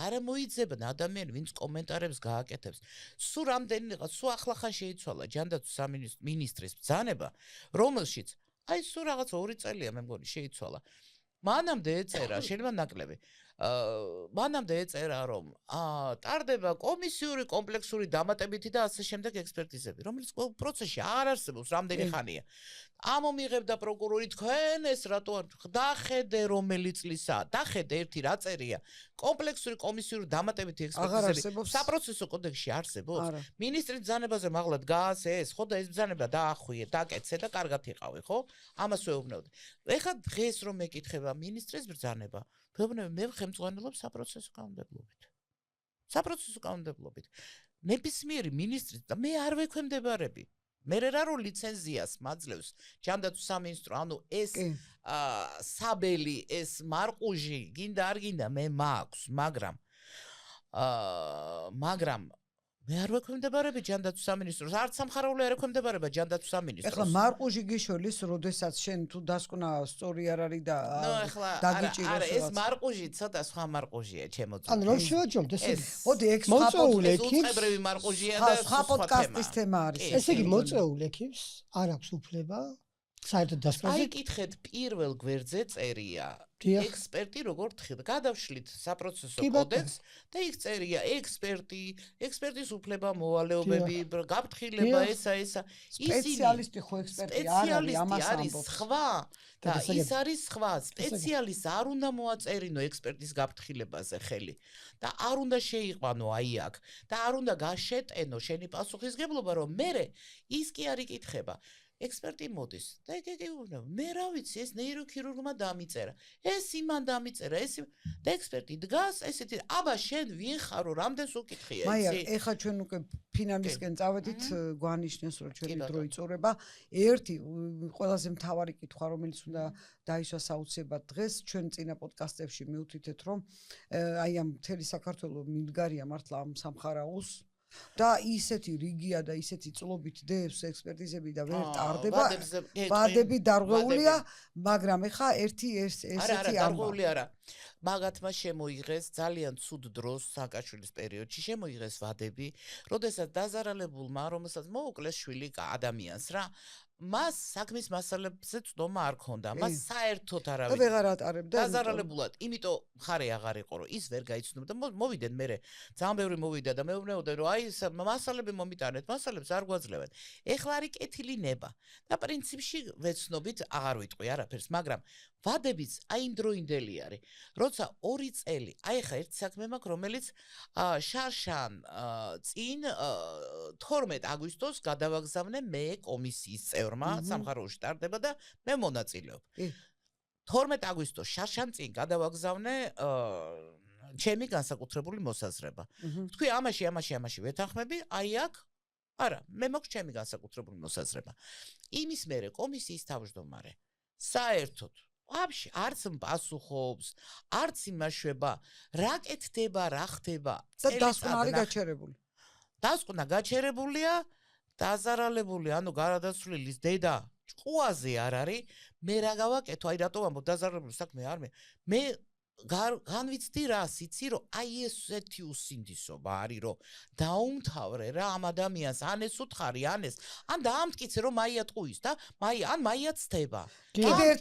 არ მოიძებნა ადამიანი, ვინც კომენტარებს გააკეთებს. სულ რამდენიღაც, სულ ახლახან შეიცვალა ჯანდაცვის სამინისტრის ბრძანება, რომელშიც აი სულ რაღაც 2 წელია მე მგონი შეიცვალა. მანამდე ეწერა, შეიძლება ნაკლები. მანამდე ეწერა რომ ტარდება კომისიური კომპლექსური დამატებითი და ასე შემდეგ ექსპერტიზები, რომელიც პროცესში არ არსებობს რამდენი ხანია. ამომიღებდა პროკურორი თქვენ ეს რატო არ დახედე რომელი წლისაა, დახედე ერთი რა წერია. კომპლექსური კომისიური დამატებითი ექსპერტიზები საპროცესო კოდექსში არსებობს. მინისტრის ბრძანებაზე მაღლად გაასე ეს, ხო და ეს ბრძანება დაახვიე, დაკეთე და კარგად იყავი, ხო? ამას ვეუბნებოდი. ეხლა დღეს რომ მეკითხება მინისტრის ბრძანება, მე ხელმძღვანელობ საპროცესო კანონმდებლობით. ნებისმიერი მინისტრი და მე არ ვექვემდებარები. მე რა რო ლიცენზიას მაძლევს ჯანდაცვის სამინისტრო, ანუ ეს საბელი, ეს მარყუჟი, გინდა არ გინდა, მე მაქვს, მაგრამ მე არ ვექვემდებარები ჯანდაცვის სამინისტროს, არც სამხარაული არ ექვემდებარება ჯანდაცვის სამინისტროს. ეხლა მარყუჟი გიშოლის, როდესაც შენ თუ დასკვნა სწორი არ არის და დაგიჭიროს. არა, ეს მარყუჟი ცოტა სხვა მარყუჟია, ჩემო ძმა. ანუ რომ შევაჯამთ, ესე იგი, მოდი ეგ უწყებრივი მარყუჟია და სხვა პოდკასტის თემა არის. ესე იგი, მოწვეულ ექიმს არ აქვს უფლება საერთოდ დასკვნაზე. აი, კითხეთ, პირველ გვერდზე წერია. ექსპერტი როგორ თხილ, გადავშლით საპროცესო კოდექსს და იქ წერია ექსპერტის უფლება, მოვალეობები, გაფრთხილება, ესა. სპეციალისტი ხო ექსპერტი არ არის, ამას არის სხვა და ის არის სხვა. სპეციალისტს არ უნდა მოაწერინო ექსპერტის გაფრთხილებაზე ხელი და არ უნდა შეიყვანო აი აქ და არ უნდა გაშეტენო შენი პასუხისგებლობა, რომ მე ის კი არ იკითხება. ექსპერტი მოდის და მე რა ვიცი, ეს ნეიროქირურგმა დამიწერა, ეს იმან დამიწერა, და ექსპერტი დგას, ესეთი, აბა შენ ვინ ხარო, რამდენს უკითხია, მაია, ეხლა ჩვენ უკვე ფინალისკენ წავედით, გვანიშნეს, რომ ჩვენი დრო იწურება. ერთი ყველაზე მთავარი კითხვა, რომელიც უნდა დაისვას აუცილებლად დღეს, ჩვენ წინა პოდკასტებში მივთვითეთ, რომ აი ამ მთელი საქართველოს მიდგარია მართლა ამ სამხარაულს და ისეთი რიგია და ისეთი წლობით დევს ექსპერტიზები და ვერ ტარდება. ვადები დარღვეულია, მაგრამ ეხა ერთი ესეთი არა, დარღვეული არა. მაგათმა შემოიღეს ძალიან ცუდ დროს სააკაშვილის პერიოდში შემოიღეს ვადები, როდესაც დაზარალებულმა, რომელსაც მოუკლეს შვილი ადამიანს რა, მას საქმის მასალებზე წდომა არ ქონდა, მას საერთოდ არავინ ვეღარ ატარებდა დაზარალებულად, იმიტომ ხარე აღარ იყო, რომ ის ვერ გაიცნობდა. მოვიდნენ მე ძალიან ბევრი მოვიდა და მეუბნეოდნენ, რომ აი მასალები მომიტანეთ, მასალებს არ გვაძლევენ. ეხლა არის კეთილი ნება და პრინციპში ვეცნობით აღარ ვიტყვი არაფერს, მაგრამ ვადებიც აი იმდროინდელი არის. როცა 2 წელი, აი ხა ერთ საქმე მაქვს, რომელიც შარშან წინ 12 აგვისტოს გადავაგზავნე მე კომისიის წევრმა, სამხაროოში ტარდება და მე მონაწილეობ. 12 აგვისტოს შარშან წინ გადავაგზავნე ჩემი განსაკუთრებული მოსაზრება. თქვი ამაში ვეთანხმები, აი აქ არა, მე მაქვს ჩემი განსაკუთრებული მოსაზრება. იმის მერე კომისიის თავმჯდომარე საერთოდ ვაფშე არც პასუხობს, არც იმაშვება, რა კეთდება, რა ხდება. და დასკვნა არის გაჩერებული. დასკვნა გაჩერებულია, დაზარალებული, ანუ გარდაცვლილის დედა ჭკუაზე არ არის, მე რა გავაკეთო, აი რატო ამბობ დაზარალებული საქმე არ მე განვიცდი რას, იცი რომ აი ესეთი უსინდისობა არის, რომ დაუმთავრე რა ამ ადამიანს, ან ეს უთხარი, ან ეს, ან დაამტკიცე რომ მაია ტყუის და ან მაია ცდება. კიდე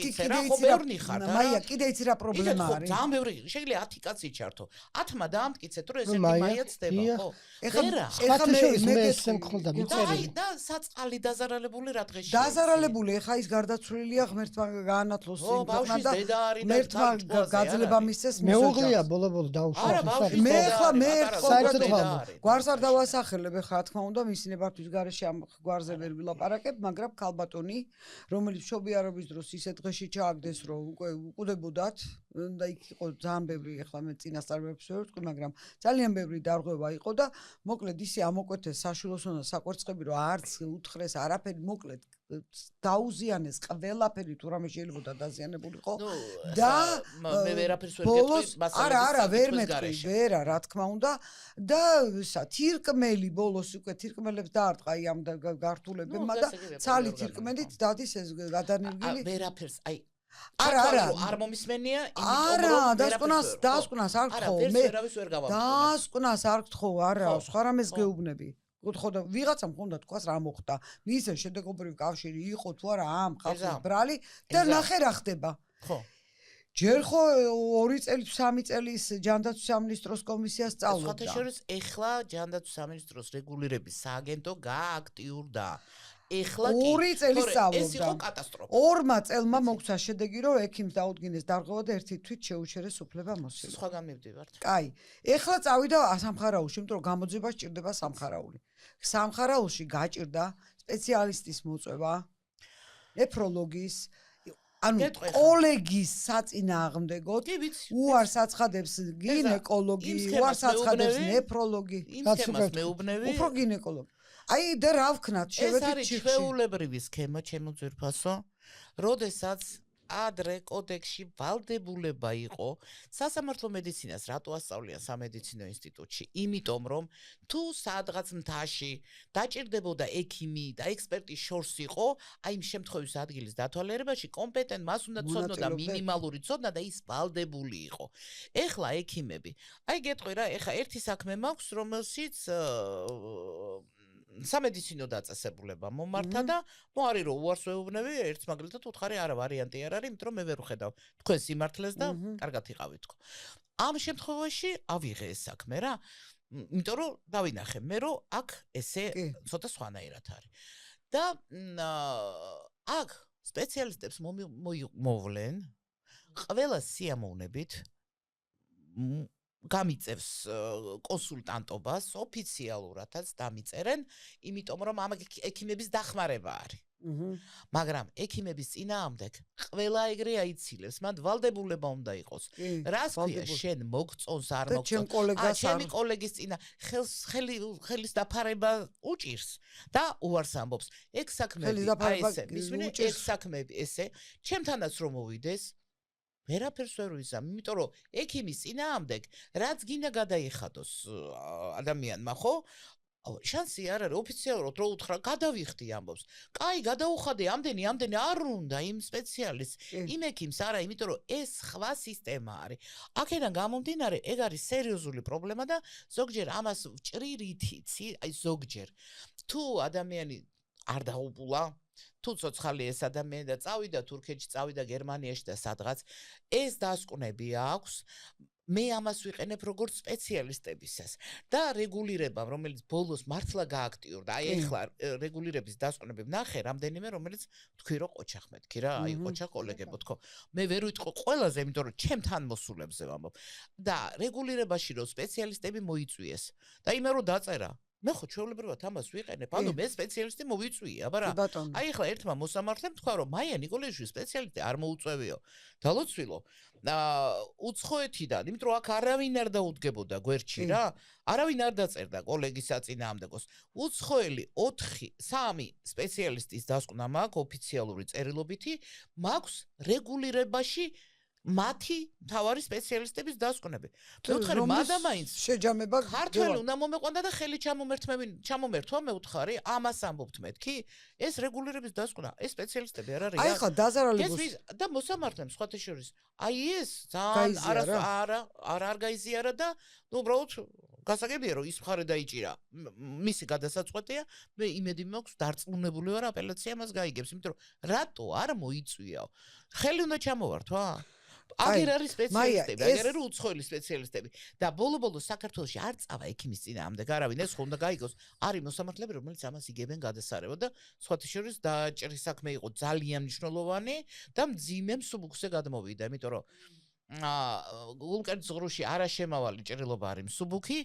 იცი რა პრობლემა არის. ძალიან ბევრი, შეიძლება 10 კაცი ჩართო. 10-მა დაამტკიცეთ რომ ესეთი მაია ცდება, ხო? ეხლა მე ესენ ხონდა მიწერილი. და საწყალი დაზარალებული რა დღეში. დაზარალებული ეხა ის გარდაცვლილია ღმერთმა გაანათლოს სიმთოხნა და ღმერთმა გაძლება მისცეს მეუღლეა ბოლო დაუშვა. მე საერთოდ გვარს არ დავასახელებ ეხლა რა თქმა უნდა მისი ნებართვის გარეშე ამ გვარზე ვერ ვილაპარაკებ, მაგრამ ქალბატონი რომელიც მშობიარობის დროს ისეთ დღეში ჩააგდეს რომ უკვე უყუდებოდათ და იქ იყო ძალიან ბევრი ეხლა მე წინასწარმოებს ვერ ვთქვი, მაგრამ ძალიან ბევრი დარღვევა იყო და მოკლედ ისე ამოკვეთეს საშვილოსნო და საკვერცხები რომ არც უთხრეს არაფერი, მოკლედ დაუზიანეს ყველაფერი თუ რამე შეიძლება დაზიანებულიყო და მე ვერაფერს ვერ გეტყვი მასალების არა ვერ მეტყვი ვერა რა თქმა უნდა და თირკმელი ბოლოს უკვე თირკმელებს დაარტყა აი ამ გართულებებმა და ცალი თირკმელით დადის ეს გადანერგილი ვერაფერს აი არა არ მომისმენია არა დასკვნას არ გთხოვ მე დასკვნას არ გთხოვ არა სხვა რამეს გეუბნები ხო და ვიღაცამ ხონდა თქვას რა მოხდა მისე შედეგობრივი კავშირი იყო თუ არა ამ ხალხის ბრალი და ნახე რა ხდება ხო ჯერ ხო 2 წელი 3 წელის ჯანდაცვის სამინისტროს კომისიას სწავლობდა სხვათა შორის ეხლა ჯანდაცვის სამინისტროს რეგულირების სააგენტო გააქტიურდა ეხლა კი 2 წელი სწავლობდა ეს იყო კატასტროფა 2 წელმა მოგცა შედეგი რომ ექიმს დაუდგინეს დარღვევა და ერთი თვით შეუჩერეს უფლება მოსილა სხვაგან მივდივართ კაი ეხლა წავიდა სამხარაულში იმიტომ რომ გამოძება სჭირდება სამხარაული სამხარაულში გაჭირდა სპეციალისტის მოწვევა ნეფროლოგის ანუ კოლეგის საწინააღმდეგოდ უარს აცხადებს გინეკოლოგი უარს აცხადებს ნეფროლოგი იმ თემას მეუბნები უფრო გინეკოლოგი აი და რა ვქნათ, ეს შევედით არის ჩიხში. ჩვეულებრივი სქემა, ჩემო ძვირფასო, როდესაც ადრე კოდექსში ვალდებულება იყო სასამართლო მედიცინას რატო ასწავლიან სამედიცინო ინსტიტუტში? იმიტომ რომ თუ სადღაც მთაში დაჭირდებოდა ექიმი და ექსპერტი შორს იყო, აი იმ შემთხვევის ადგილის დათვალიერებაში კომპეტენტ მას უნდა ცოდნოდა მინიმალური ცოდნა და ის ვალდებული იყო. ეხლა ექიმები, აი გეტყვი რა, ეხლა ერთი საქმე მაქვს, რომელშიც სამედიცინო დაწესებულება მომართა და მოარი რომ უარს ვეუბნები, ერთ მაგალითად უთხარი არა ვარიანტი არ არის, იმიტომ რომ მე ვერ ვხედავ თქვენ სიმართლეს და კარგად იყავით თქო. ამ შემთხვევაში ავიღე ეს საქმე რა, იმიტომ რომ დავინახე მე რომ აქ ესე ცოტა სხვანაირად არის. და აქ სპეციალისტებს მოვლენ ყველა სიამოვნებით გამიწევს კონსულტანტობას ოფიციალურადაც დამიწერენ, იმიტომ რომ ამ ექიმების დახმარება არის. მაგრამ ექიმების წინააღმდეგ ყველა ეგრე აიცილებს, მან ვალდებულება უნდა იყოს. რას ქვია, შენ მოგწონს არ მოგწონს? ჩემი კოლეგის წინა ხელის დაფარება უჭირს და უარს ამბობს. ეგ საქმეები ესე, მისმინე ეგ საქმეები ესე, ჩემთანაც რომ მოვიდეს ვერაფერს ვერ ვიზამ, იმიტომ რომ ექიმის წინააღმდეგ რაც გინდა გადაიხადოს ადამიანმა, ხო? შანსი არ არის ოფიციალურად რო უთხრა გადავიხდი ამბობს. კაი, გადაუხადე, ამდენი არ უნდა იმ სპეციალისტს, იმ ექიმს არა, იმიტომ რომ ეს სხვა სისტემა არის. აქედან გამომდინარე, ეგ არის სერიოზული პრობლემა და ზოგჯერ ამას ვჭრირით იცი, აი ზოგჯერ. თუ ადამიანი არ დაუბულა, თუ ცოცხალი ეს ადამიანი და წავიდა თურქეთში, წავიდა გერმანიაში და სადღაც, ეს დასკვნები აქვს. მე ამას ვიყენებ როგორც სპეციალისტებისას და რეგულირებამ, რომელიც ბოლოს მართლა გააქტიურდა. აი ეხლა რეგულირების დასკვნები ვნახე, რამდენიმე რომელიც თქვი რომ ყოჩახ მეთქი რა, აი ყოჩახ კოლეგებო თქო. მე ვერ ვიტყვი ყველაზე, იმიტომ რომ ჩემთან მოსულებზე ვამბობ. და რეგულირებაში რომ სპეციალისტები მოიწვიეს და იმე რომ დაწერა მე ხო ჩვეულებრივად ამას ვიყენებ, ანუ მე სპეციალისტი მოვიწვია, აბა რა. აი ახლა ერთმა მოსამართლემ თქვა რომ მაია ნიკოლაიშვილი სპეციალისტი არ მოუწევიო. დალოცვილო. უცხოეთიდან, იმიტომ რომ აქ არავინ არ დაუდგებოდა გვერდში რა. არავინ არ დაწერდა კოლეგის საწინააღმდეგოს. უცხოელი 3 სპეციალისტის დასკვნა მაქვს ოფიციალური წერილობითი, მაქვს რეგულირებაში მათი მთავარი სპეციალისტების დასკვნები. მე ვთხარი მადამაინც შეჯამება ქართველი უნდა მომეყვანდა და ხელი ჩამომერთვა მე ვთხარი ამას ამბობთ მეთქი ეს რეგულირების დასკვნა ეს სპეციალისტები არ არის აი ხა დაზარალებას და მოსამართლემ სხვათა შორის აი ეს ძალიან არ გაიზიარა და ნუ უბრალოდ გასაგებია რომ ის მხარე დაიჭირა მისი გადასაწყვეტია მე იმედი მაქვს დარწმუნებული ვარ აპელაცია მას გაიგებს იმიტომ რომ რატო არ მოიწვიაო ხელი უნდა ჩამოვართვა აგერ არის სპეციალისტები, აგერ არის უცხოელი სპეციალისტები და ბოლო-ბოლო საქართველოში არ წავა ექიმის წინააღმდეგ არავინ ეს ხო უნდა გაიგოს არის მოსამართლეები რომელიც ამას იგებენ გადასარევად და სხვათა შორის დაჭრის საქმე იყო ძალიან მნიშვნელოვანი და მძიმე მსუბუქზე გადმოვიდა იმიტომ რომ გულმკერდის ღრუში არა შემავალი ჭრილობა არის მსუბუქი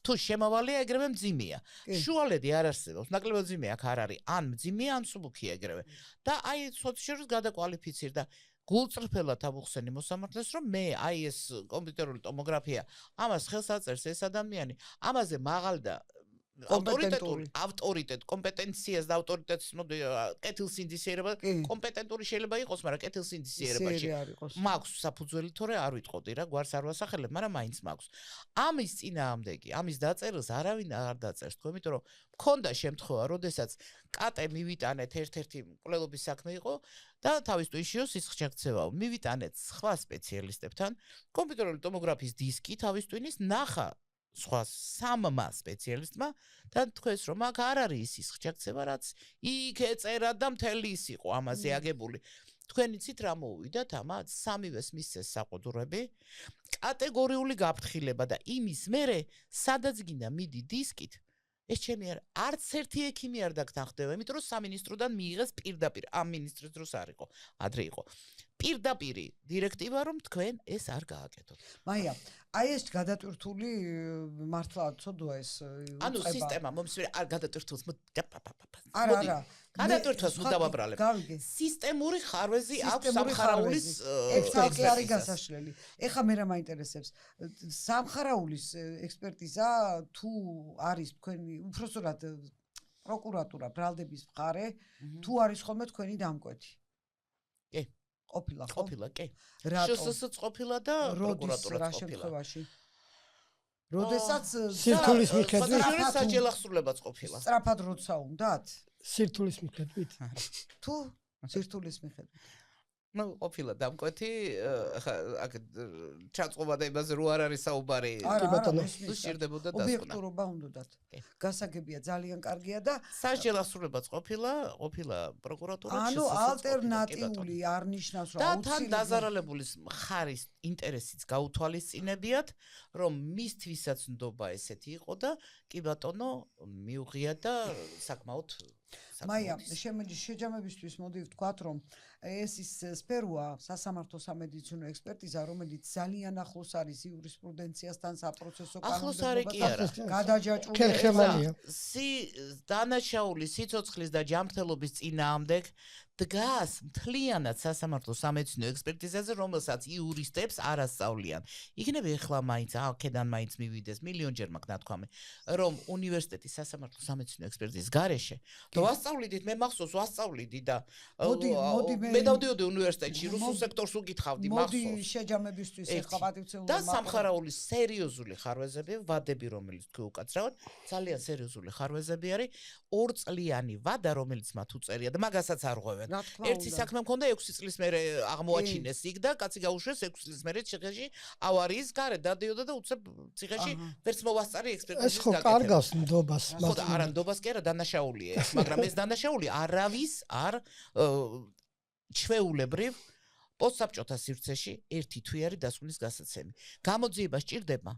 თუ შემავალია ეგრევე მძიმეა შუალედი არ არსებობს ნაკლებად მძიმე აქ არ არის ან მძიმეა ან მსუბუქია ეგრევე და აი სხვათა შორის გადაკვალიფიცირდა გულწრფელად ავუხსენი მოსამართლეს რომ მე აი ეს კომპიუტერული ტომოგრაფია ამას ხელს აწერს ეს ადამიანი ამაზე მაღალ და ავტორიტეტ კომპეტენციას და ავტორიტეტს კეთილსინდისიერება კომპეტენტური შეიძლება იყოს მაგრამ კეთილსინდისიერებაში მაქვს საფუძველი თორე არ ვიტყოდი რა გვარს არ ვასახელებ მაგრამ მაინც მაქვს ამის წინააღმდეგი ამის დაწერილს არავინ არ დაწერს თქო იმიტომ რომ მქონდა შემთხვევა როდესაც კატე მივიტანეთ ერთ-ერთი მკვლელობის საქმე იყო და თავის ტვინშიო სისხლშექცევაო მივიტანეთ სხვა სპეციალისტებთან კომპიუტერული ტომოგრაფიის დისკი თავის ტვინის ნახა სხვა 3 სპეციალისტმა და თქვეს რომ აქ არ არის სისხლშექცევა რაც იქ ეწერა და მთელი ის იყო ამაზე აგებული თქვენ იცით რა მოუვიდათ ამათ 3-ვეს მისცეს საყოდურები კატეგორიული გაფრთხილება და იმის მერე სადაც გინდა მიდი დისკით ეს ჩემი არც ერთი ექიმი არ დაგთანხმდება იმიტომ რომ სამინისტროდან მიიღეს პირდაპირ ამ მინისტრის დროს არ იყო ადრე იყო პირდაპირი დირექტივა რომ თქვენ ეს არ გააკეთოთ მაია აი ეს გადატვირთული მართლა ცოდვა ეს ანუ სისტემა მომსვირი არ გადატვირთულს არა გადატვირთვას მუდავაბრალებ სისტემური ხარვეზი აქვს სამხარაულის ექსპერტი არის გასაშლელი ეხა მე რა მაინტერესებს სამხარაულის ექსპერტიზა თუ არის თქვენი უпроსტად პროკურატურა, ბრალდების მხარე, თუ არის ხოლმე თქვენი დამკვეთი? კი. ყოფილა ხო? ყოფილა, კი. რატო? შსს ყოფილა და პროკურატურაც რა ყოფილა. შემთხვევაში? როდესაც სირთულის მიხედვით საჯელახსრულებაც ყოფილა. სწრაფად როცა უნდათ? სირთულის მიხედვით. თუ სირთულის მიხედვით. ნუ ყოფილა დამკვეთი, ხა აქ ჩაწყობა და იმაზე რო არ არის საუბარი. თუ სჭირდებოდა დასკვნა. ობიექტურობა უნდათ. გასაგებია, ძალიან კარგია და საჯელახსრულებაც ყოფილა პროკურატურაც ანუ ალტერნატიული არ ნიშნავს რომ და თან დაზარალებულის მხარის ინტერესიც გაუთვალისწინებიათ, რომ მისთვისაც ნდობა ესეთი იყო და კი ბატონო მიუღია და საკმაოდ მაია, შეჯამებისთვის მოდი ვთქვათ, რომ ეს ის სფეროა, სასამართლო სამედიცინო ექსპერტიზა, რომელიც ძალიან ახლოს არის იურისპრუდენციასთან, საპროცესო კანონმდებლობასთან, გადაჯაჭვულია. დანაშაული სიცოცხლის და ჯანმრთელობის წინააღმდეგ დგას მთლიანად სასამართლო სამედიცინო ექსპერტიზაზე, რომელსაც იურისტებს არ ასწავლიან. იქნები ეხლა მაინც აქედან მაინც მივიდეს მილიონჯერ მაგ ნათქვამი, რომ უნივერსიტეტის სასამართლო სამედიცინო ექსპერტიზის გარეშე და ვასწავლიდით, მე მახსოვს ვასწავლიდი და მე დავდიოდი უნივერსიტეტში, რუსულ სექტორს უკითხავდი მახსოვს. მოდი შეჯამებისთვის ეხლა პატივცემული და სამხარაულის სერიოზული ხარვეზები, ვადები, რომელიც თქვი უკაცრავად, ძალიან სერიოზული ხარვეზები არის, 2 წლიანი ვადა, რომელიც მათ უწერია და მაგასაც არ ღვევენ. ერთი საქმე მქონდა 6 წლის მერე აღმოაჩინეს იქ და კაცი გაუშვეს 6 წლის მერე ციხეში ავარიის გარეთ დადიოდა და უცებ ციხეში ვერც მოვასწარი ექსპერტიზის ეს ხო კარგავს ნდობას ხო და არა ნდობას კი არა დანაშაულია ეს მაგრამ ეს დანაშაული არავის არ ჩვეულებრივ პოსტსაბჭოთა სივრცეში ერთი თვე არის დასკვნის გასაცემი გამოძიება სჭირდება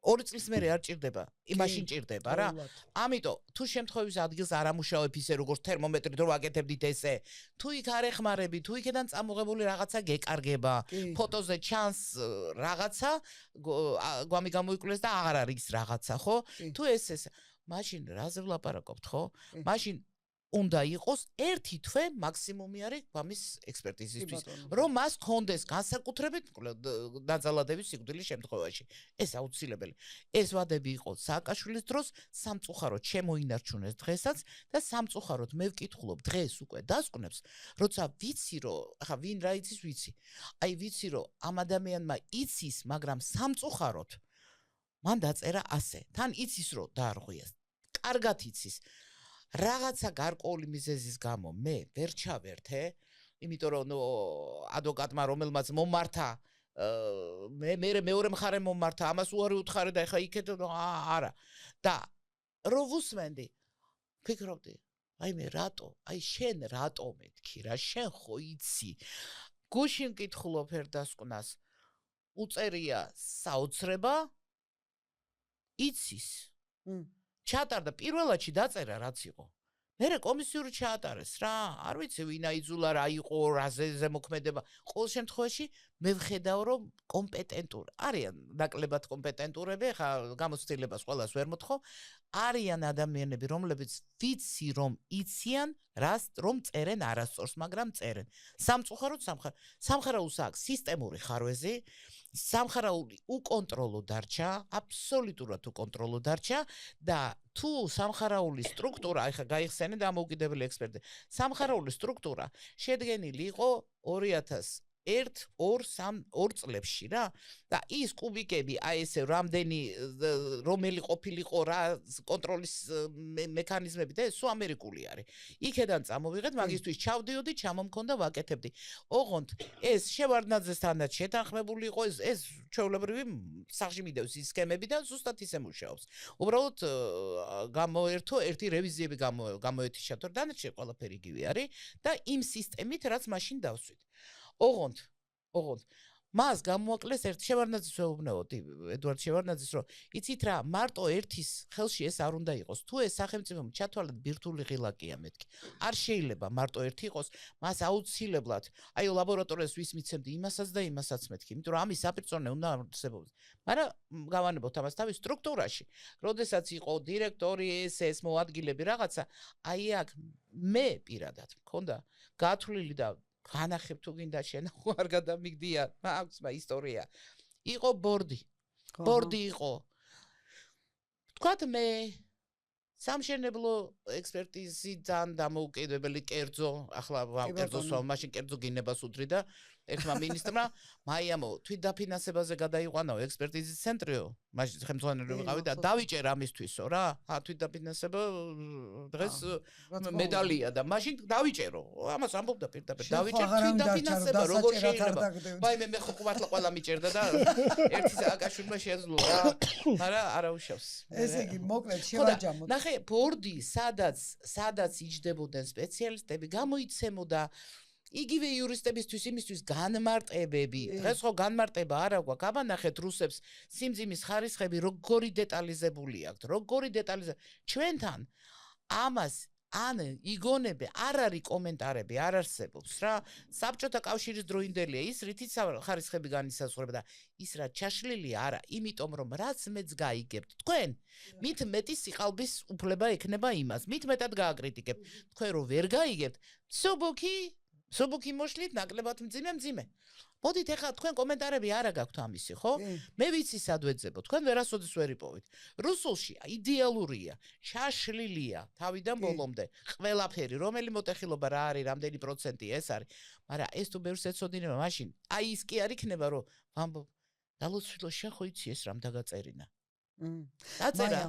2 წლის მერე არ ჭირდება, იმაშინ ჭირდება რა. ამიტომ თუ შემთხვევის ადგილს არ ამუშავებ ისე როგორც თერმომეტრით რო ვაკეთებდით ესე, თუ იქ არ ეხმარები, თუ იქიდან წამოღებული რაღაცა გეკარგება, ფოტოზე ჩანს რაღაცა, გვამი გამოიკვლიეს და აღარ არის რაღაცა, ხო? თუ ეს მაშინ რაზე ვლაპარაკობთ, ხო? მაშინ უნდა იყოს ერთი თვე მაქსიმუმი არის გვამის ექსპერტიზისთვის, რომ მას კონდეს განსაკუთრებით დაძალადების სიკვდილის შემთხვევაში. ეს აუცილებელი. ეს ვადები იყო სააკაშვილის დროს, სამწუხაროდ შემოინარჩუნეს დღესაც და სამწუხაროდ მე ვკითხულობ დღეს უკვე დასკვნებს, როცა ვიცი რომ, ახლა ვინ რა იცის ვიცი. აი ვიცი რომ ამ ადამიანმა იცის, მაგრამ სამწუხაროდ მან დაწერა ასე. თან იცის რომ დაარღვიეს. კარგად იცის. რაღაცა გარკვეული მიზეზის გამო მე ვერ ჩავერთე, იმიტომ რომ ადვოკატმა რომელმაც მომართა მე მეორე მხარე მომართა, ამას უარი უთხარი და ეხა იქეთ არა. და რო ვუსმენდი, ფიქრობდი, აი მე რატო? აი შენ რატო მეთქი რა? შენ ხო იცი. გუშინ მკითხულობ ერდასკვნას. უწერია საოცრება იცის. ჩატარდა პირველადში დაწერა რაც იყო. მერე კომისიური ჩაატარეს რა, არ ვიცი ვინ აიძულა რა იყო, რაზე ზემოქმედება. ყოველ შემთხვევაში მე ვხედავ რომ კომპეტენტური არიან ნაკლებად კომპეტენტურები, ხა გამოცდილებას ყველას ვერ მოთხოვ, არიან ადამიანები, რომლებიც ვიცი რომ იციან, რომ წერენ არასწორს, მაგრამ წერენ. სამწუხაროდ სამხარაულს აქვს სისტემური ხარვეზი, სამხარაული უკონტროლო დარჩა, აბსოლუტურად უკონტროლო დარჩა და თუ სამხარაულის სტრუქტურა, ახლა გაიხსენე დამოუკიდებელი ექსპერტი, სამხარაულის სტრუქტურა შედგენილი იყო 2001-2 წლებში რა და ის კუბიკები აი ესე რამდენი რომელი ყოფილიყო რა კონტროლის მექანიზმები და ეს ამერიკული არის. იქედან წამოვიღეთ, მაგისთვის ჩავდიოდი, ჩამომქონდა ვაკეთებდი. ოღონდ ეს შევარდნაძესთანაც შეთანხმებული იყო, ეს ჩვეულებრივი სახში მიდევს ის სქემები და ზუსტად ისე მუშაობს. უბრალოდ გამოერთო ერთი რევიზიები გამოეთიშა, თორე დანარჩენი ყველაფერი იგივე არის და იმ სისტემით რაც მაშინ დავსვით. ოღონდ მას გამოაკლეს ერთ შევარდნაძის ვეუბნეოდი ედვარდ შევარდნაძის რომ იცით რა მარტო ერთის ხელში ეს არ უნდა იყოს თუ ეს სახელმწიფომ ჩათვალეთ ბირთვული ღილაკია მეთქი არ შეიძლება მარტო ერთი იყოს მას აუცილებლად აი ლაბორატორიას ვის მიცემდი იმასაც და იმასაც მეთქი იმიტომ რომ ამის საპირწონე უნდა არსებობდეს მაგრამ გავანებოთ ამას თავის სტრუქტურაში როდესაც იყო დირექტორი ეს მოადგილები რაღაცა აი აქ მე პირადად მქონდა გათვლილი და განახებ თუ გინდა შენ არ გადამიგდია აქვს ისტორია იყო ბორდი იყო თქვათ მე სამშენებლო ექსპერტიზიდან დამოუკიდებელი კერძო, ახლა კერძოს მაშინ კერძო გინებას უდრი და ერთმა მინისტრმა მაიამო თვითდაფინანსებაზე გადაიყვანაო ექსპერტიზის ცენტრიო, მაშინ ხელმძღვანელი ვიყავი და დავიჭერ ამისთვისო რა. თვითდაფინანსება დღეს მედალია და მაშინ დავიჭერო. ამას ამბობდა პირდაპირ. დავიჭერ თვითდაფინანსება როგორ შეიძლება. ვაიმე მე ხო ყველა მიჭერდა და ერთი სააკაშვილმა შეძლო რა. არა უშავს. ესე იგი მოკლედ შევაჯამოთ. ნახე ბორდი სადაც იჯდებოდნენ სპეციალისტები გამოიცემოდა იგივე იურისტებისთვის იმისთვის განმარტებები. დღეს ხო განმარტება არა გვაქვს. აბა ნახეთ რუსებს სიმძიმის ხარისხები როგორი დეტალიზებული აქვთ. ჩვენთან ამას ან იგონები არ არის კომენტარები არ არსებობს რა. საბჭოთა კავშირის დროინდელია ის რითიც ხარისხები განისაზღვრება და ის რა ჩაშლილია არა, იმიტომ რომ რაც მეც გაიგებთ თქვენ, მით მეტი სიყალბის უფლება ექნება იმას. მით მეტად გააკრიტიკებთ. თქვენ რო ვერ გაიგებთ, სუბუქი მოშლით ნაკლებად მძიმე. მოდით ახლა თქვენ კომენტარები არა გაქვთ ამისი, ხო? მე ვიცი სად ვეძებო, თქვენ ვერასოდეს ვერ იპოვით. რუსულში იდეალურია, ჩაშლილია თავიდან ბოლომდე. ყველაფერი, რომელი მოტეხილობა რა არის, რამდენი პროცენტი ეს არის. მაგრამ ეს თუ ბევრს ეცოდინება, მაშინ აი ის კი არ იქნება, რომ ვამბობ, დალოცვილო შენ ხო იცი ეს რამ დაგაწერინა. დაწერა.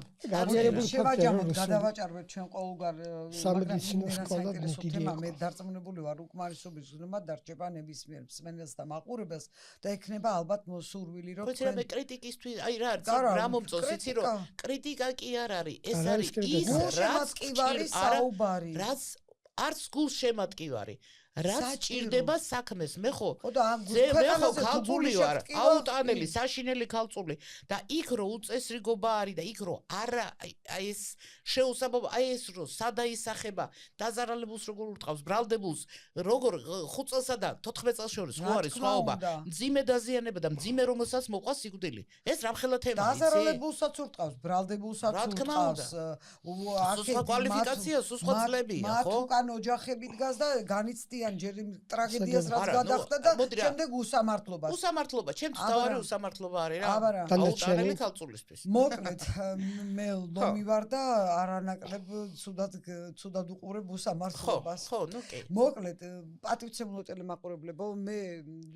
შევაჯამოთ, გადავაჭარბეთ ჩვენ ყოველგვარ სამედიცინო სკოლა თემა. მე დარწმუნებული ვარ, უკმარისობის ზრმა დარჩება ნებისმიერ მსმენელს და მაყურებელს და ექნება ალბათ მოსურვილი, რომ ხო, მე კრიტიკისთვის, აი რა მომწონს, იცი რომ კრიტიკა კი არ არის, ეს არის ის რაც კივარი საუბარი. რაც არც გულ შემატკივარი. რაც ჭირდება საქმეს მე ხო ქალწული ვარ აუტანელი საშინელი ქალწული და იქ რო უწესრიგობა არის და იქ რო არა აი ეს შეუსაბამო აი ეს რო სადაისახება დაზარალებულს როგორ ურტყავს ბრალდებულს როგორ 5 წელსა და 14 წელს შორის ხო არის სხვაობა მძიმე დაზიანება და მძიმე რომელსაც მოყვა სიკვდილი ეს რამხელა თემაა დაზარალებულსაც ურტყავს ბრალდებულსაც ურტყავს სხვა კვალიფიკაცია სხვა წლებია ხო მათ უკან ოჯახები დგას და განიცდიან ჯერ ტრაგედიას რაც გადახდა და შემდეგ უსამართლობას. უსამართლობა, ჩემთვის დავარი უსამართლობა არის რა. აუტანელი ქალწულისთვის. მოკლედ მე ლომი ვარ და არანაკლებ ცუდად უყურებ უსამართლობას. ხო, ნუ კი. მოკლედ პატივცემულო ტელემაყურებლებო, მე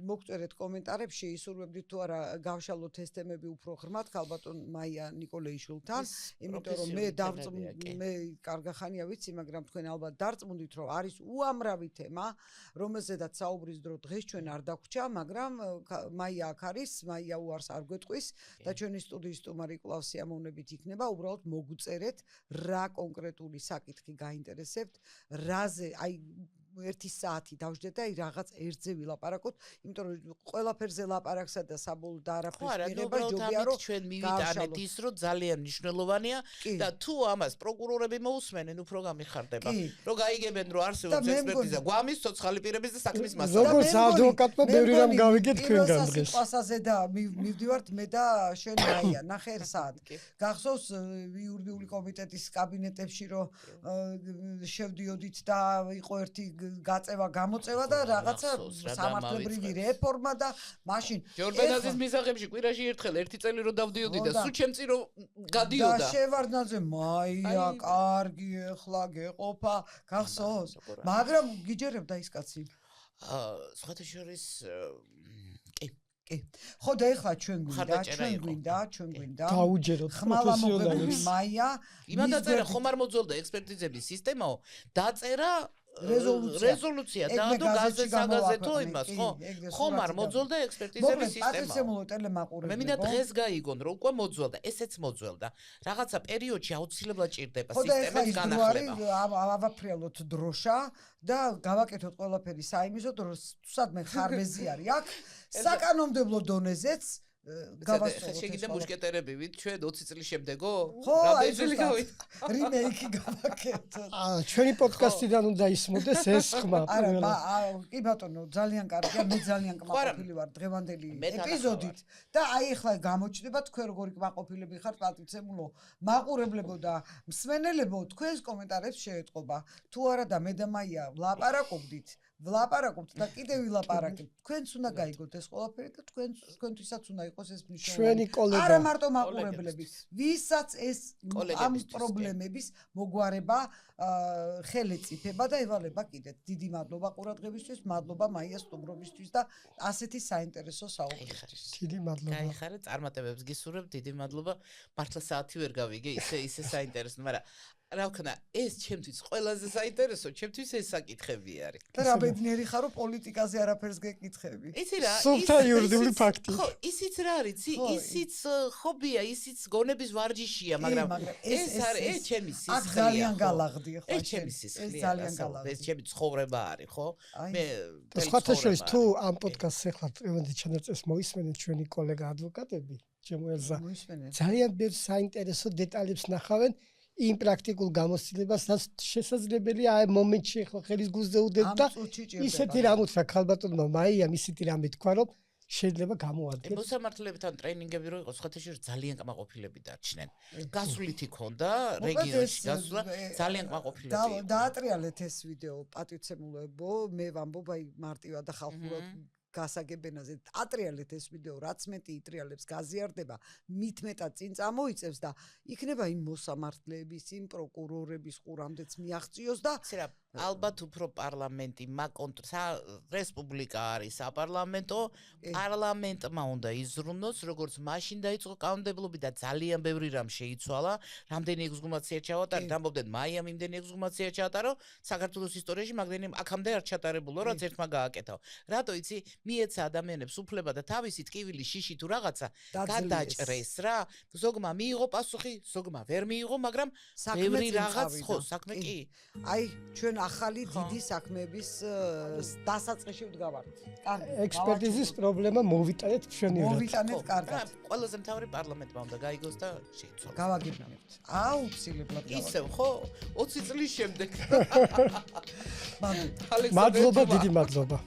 მოგწერეთ კომენტარებში, ისურვებდით თუ არა გავშალოთ ეს თემები უფრო ღრმად ქალბატონ მაია ნიკოლეიშვილთან, იმიტომ რომ მე კარგა ხანია ვიცი, მაგრამ თქვენ ალბათ დარწმუნდით რომ არის უამრავი თემა რომელზედაც საუბრის დრო დღეს ჩვენ არ დაგვრჩა, მაგრამ მაია აქ არის, მაია უარს არ გვეტყვის და ჩვენი სტუდიის სტუმარი კვლავ სიამოვნებით იქნება, უბრალოდ მოგუწერეთ რა კონკრეტული საკითხი გაინტერესებთ, რაზე, აი 1 საათი დავждეთ და რაღაც ერთზე ვილაპარაკოთ, იმიტომ რომ ყველაფერზე ლაპარაკსა და საბოლოოდ არაფერს მიღება ჯობია რომ ჩვენ მივიტანეთ ის რომ ძალიან მნიშვნელოვანია და თუ ამას პროკურორები მოусმენენ, უფრო გამიხარდება. რომ გაიგებენ რომ არსებობს ექსპერტიზა, გვამის ცოცხალი პირების და საქმის მასალა. როგორც ადვოკატმა ბევრი რამ გავიგეთ თქვენგან დღეს. სიტყვასაზე და მივდივართ მე და შენ მაია, ნახე საათ. გახსოვს იურიდიული კომიტეტის კაბინეტებში რომ შევდიოდით და იყო ერთი გაწევა გამოწევა და რაღაცა სამართლებრივი რეფორმა და მაშინ ჯორბენაძის მისაღებში კვირაში ერთხელ ერთი წელი რომ დავდიოდი და სულ ჩემწი რომ გადიოდა და შევარდნაძე მაია კარგი ეხლა გეყოფა გახსოვს მაგრამ გიჯერებდა ის კაცი სხვათა შორის კი ხო და ეხლა ჩვენ გვინდა დაუჯეროთ პროფესიონალებს მაია იმან დაწერა ხომ არ მოძველდა ექსპერტიზების სისტემაო დაწერა რეზოლუცია დაადო გაზეთო იმას ხო ხომ არ მოძველდა ექსპერტიზების სისტემა პატრიცემულო ტელემაყურებლებო მე მინდა დღეს გაიგონ რომ უკვე მოძველდა ესეც მოძველდა რაღაცა პერიოდში აუცილებლად ჭირდება სისტემის განახლება ავაფრიალოთ დროშა და გავაკეთოთ ყველაფერი საიმისოდ რომ სადმე ხარვეზი არის აქ საკანონმდებლო დონეზეც გავასწოროთ შეგიძლია მუშკეტერები ვით ჩვენ 20 წლის შემდეგო რამდენი წელი გავით რიმეიკი გავაკეთოთ ჩვენი პოდკასტიდან უნდა ისმოდეს ეს ხმა არა კი ბატონო ძალიან კარგია მე ძალიან კმაყოფილი ვარ დღევანდელი ეპიზოდით და აი ახლა გამოჩნდება თქვენ როგორი კმაყოფილები ხართ პატივცემულო მაყურებლებო და მსმენელებო თქვენს კომენტარებს შეეტყობა თუ არა და მე და მაია ვლაპარაკობდით ვლაპარაკობთ და კიდევ ვილაპარაკებთ. თქვენც უნდა გაიგოთ ეს ყველაფერი და თქვენთვისაც უნდა იყოს ეს მნიშვნელოვანი. ჩვენი კოლეგა არა მარტო მაყურებლები, ვისაც ეს ამ პრობლემების მოგვარება ხელი წიფება და ევალება კიდეთ. დიდი მადლობა ყურადღებისთვის, მადლობა მაია სტუმრობისთვის და ასეთი საინტერესო საუბრისთვის. დიდი მადლობა. გაიხარეთ, წარმატებებს გისურვებ, დიდი მადლობა. მართლა საათი ვერ გავიგე, ისე საინტერესო, მაგრამ რა ვქნა, ეს ჩემთვის ყველაზე საინტერესო, ჩემთვის ეს საკითხები არის. და რა ბედნიერი ხარო პოლიტიკაზე არაფერს გეკითხები. იცი რა, სულთა იურიდიული ფაქტი. ხო, ისიც რა არის, ისიც ხობია, ისიც გონების ვარჯიშია, მაგრამ ეს არის, ეს ჩემი სისხლია. აქ ძალიან გალაღდი ხო? ეს ჩემი სისხლია. ძალიან გალაღდი. ეს ჩემი ცხოვრება არის, ხო? მე სხვათა შორის თუ ამ პოდკასტს ეხლა წევენდი ჩანაწეს მოისმენთ ჩვენი კოლეგა ადვოკატები, ჩემო ელზა. ძალიან ბევრ საინტერესო დეტალებს ნახავენ იმ პრაქტიკულ გამოცდილებასაც შესაძლებელია აი მომენტში ხო ხელის გულზე უდებ და ისეთი რამ უთხრა ქალბატონმა მაიამ ისეთი რამე თქვა რომ შეიძლება გამოადგეს მოსამართლებთან ტრეინინგები რო იყოს ხათეში ძალიან კმაყოფილები დარჩნენ გასვლითი ქონდა რეგიონში გასვლა ძალიან კმაყოფილები დაატრიალეთ ეს ვიდეო პატივცემულებო მე ვამბობ აი მარტივად და ხალხურად გასაგებენაზე ატრიალეთ ეს ვიდეო რაც მეტი იტრიალებს გაზიარდება მით მეტად წინ წამოიწევს და იქნება იმ მოსამართლეების იმ პროკურორების ყურამდეც მიაღწიოს და ალბათ უფრო პარლამენტი რესპუბლიკა არის საპარლამენტო პარლამენტმა უნდა იზრუნოს როგორც მაშინ დაიწყო კანონმდებლობა და ძალიან ბევრი რამ შეიცვალა რამდენი ექსგუმაცია ჩავატარეთ ამბობდნენ მაიამ იმდენი ექსგუმაცია ჩაატარო საქართველოს ისტორიაში მაგრამ აქამდე არ ჩატარებულო რაც ერთმა გააკეთა რატო იცი მიეცა ადამიანებს უფლება და თავისი ტკივილი შიში თუ რაღაცა გადაჭრეს რა ზოგმა მიიღო პასუხი ზოგმა ვერ მიიღო მაგრამ ბევრი რაღაც ხო საქმე კი აი ჩვენ ახალი დიდი საქმეების დასაწყისში ვდგავართ. ექსპერტიზის პრობლემა მოვიტანეთ ჩვენივრად. მოვიტანეთ კარგად. ყველაზე მთავარი პარლამენტმა უნდა გაიგოს და შეიცვალოს. გავაგებინებთ. აუცილებლად. ისევ ხო 20 წლის შემდეგ. მადლობა, დიდი მადლობა.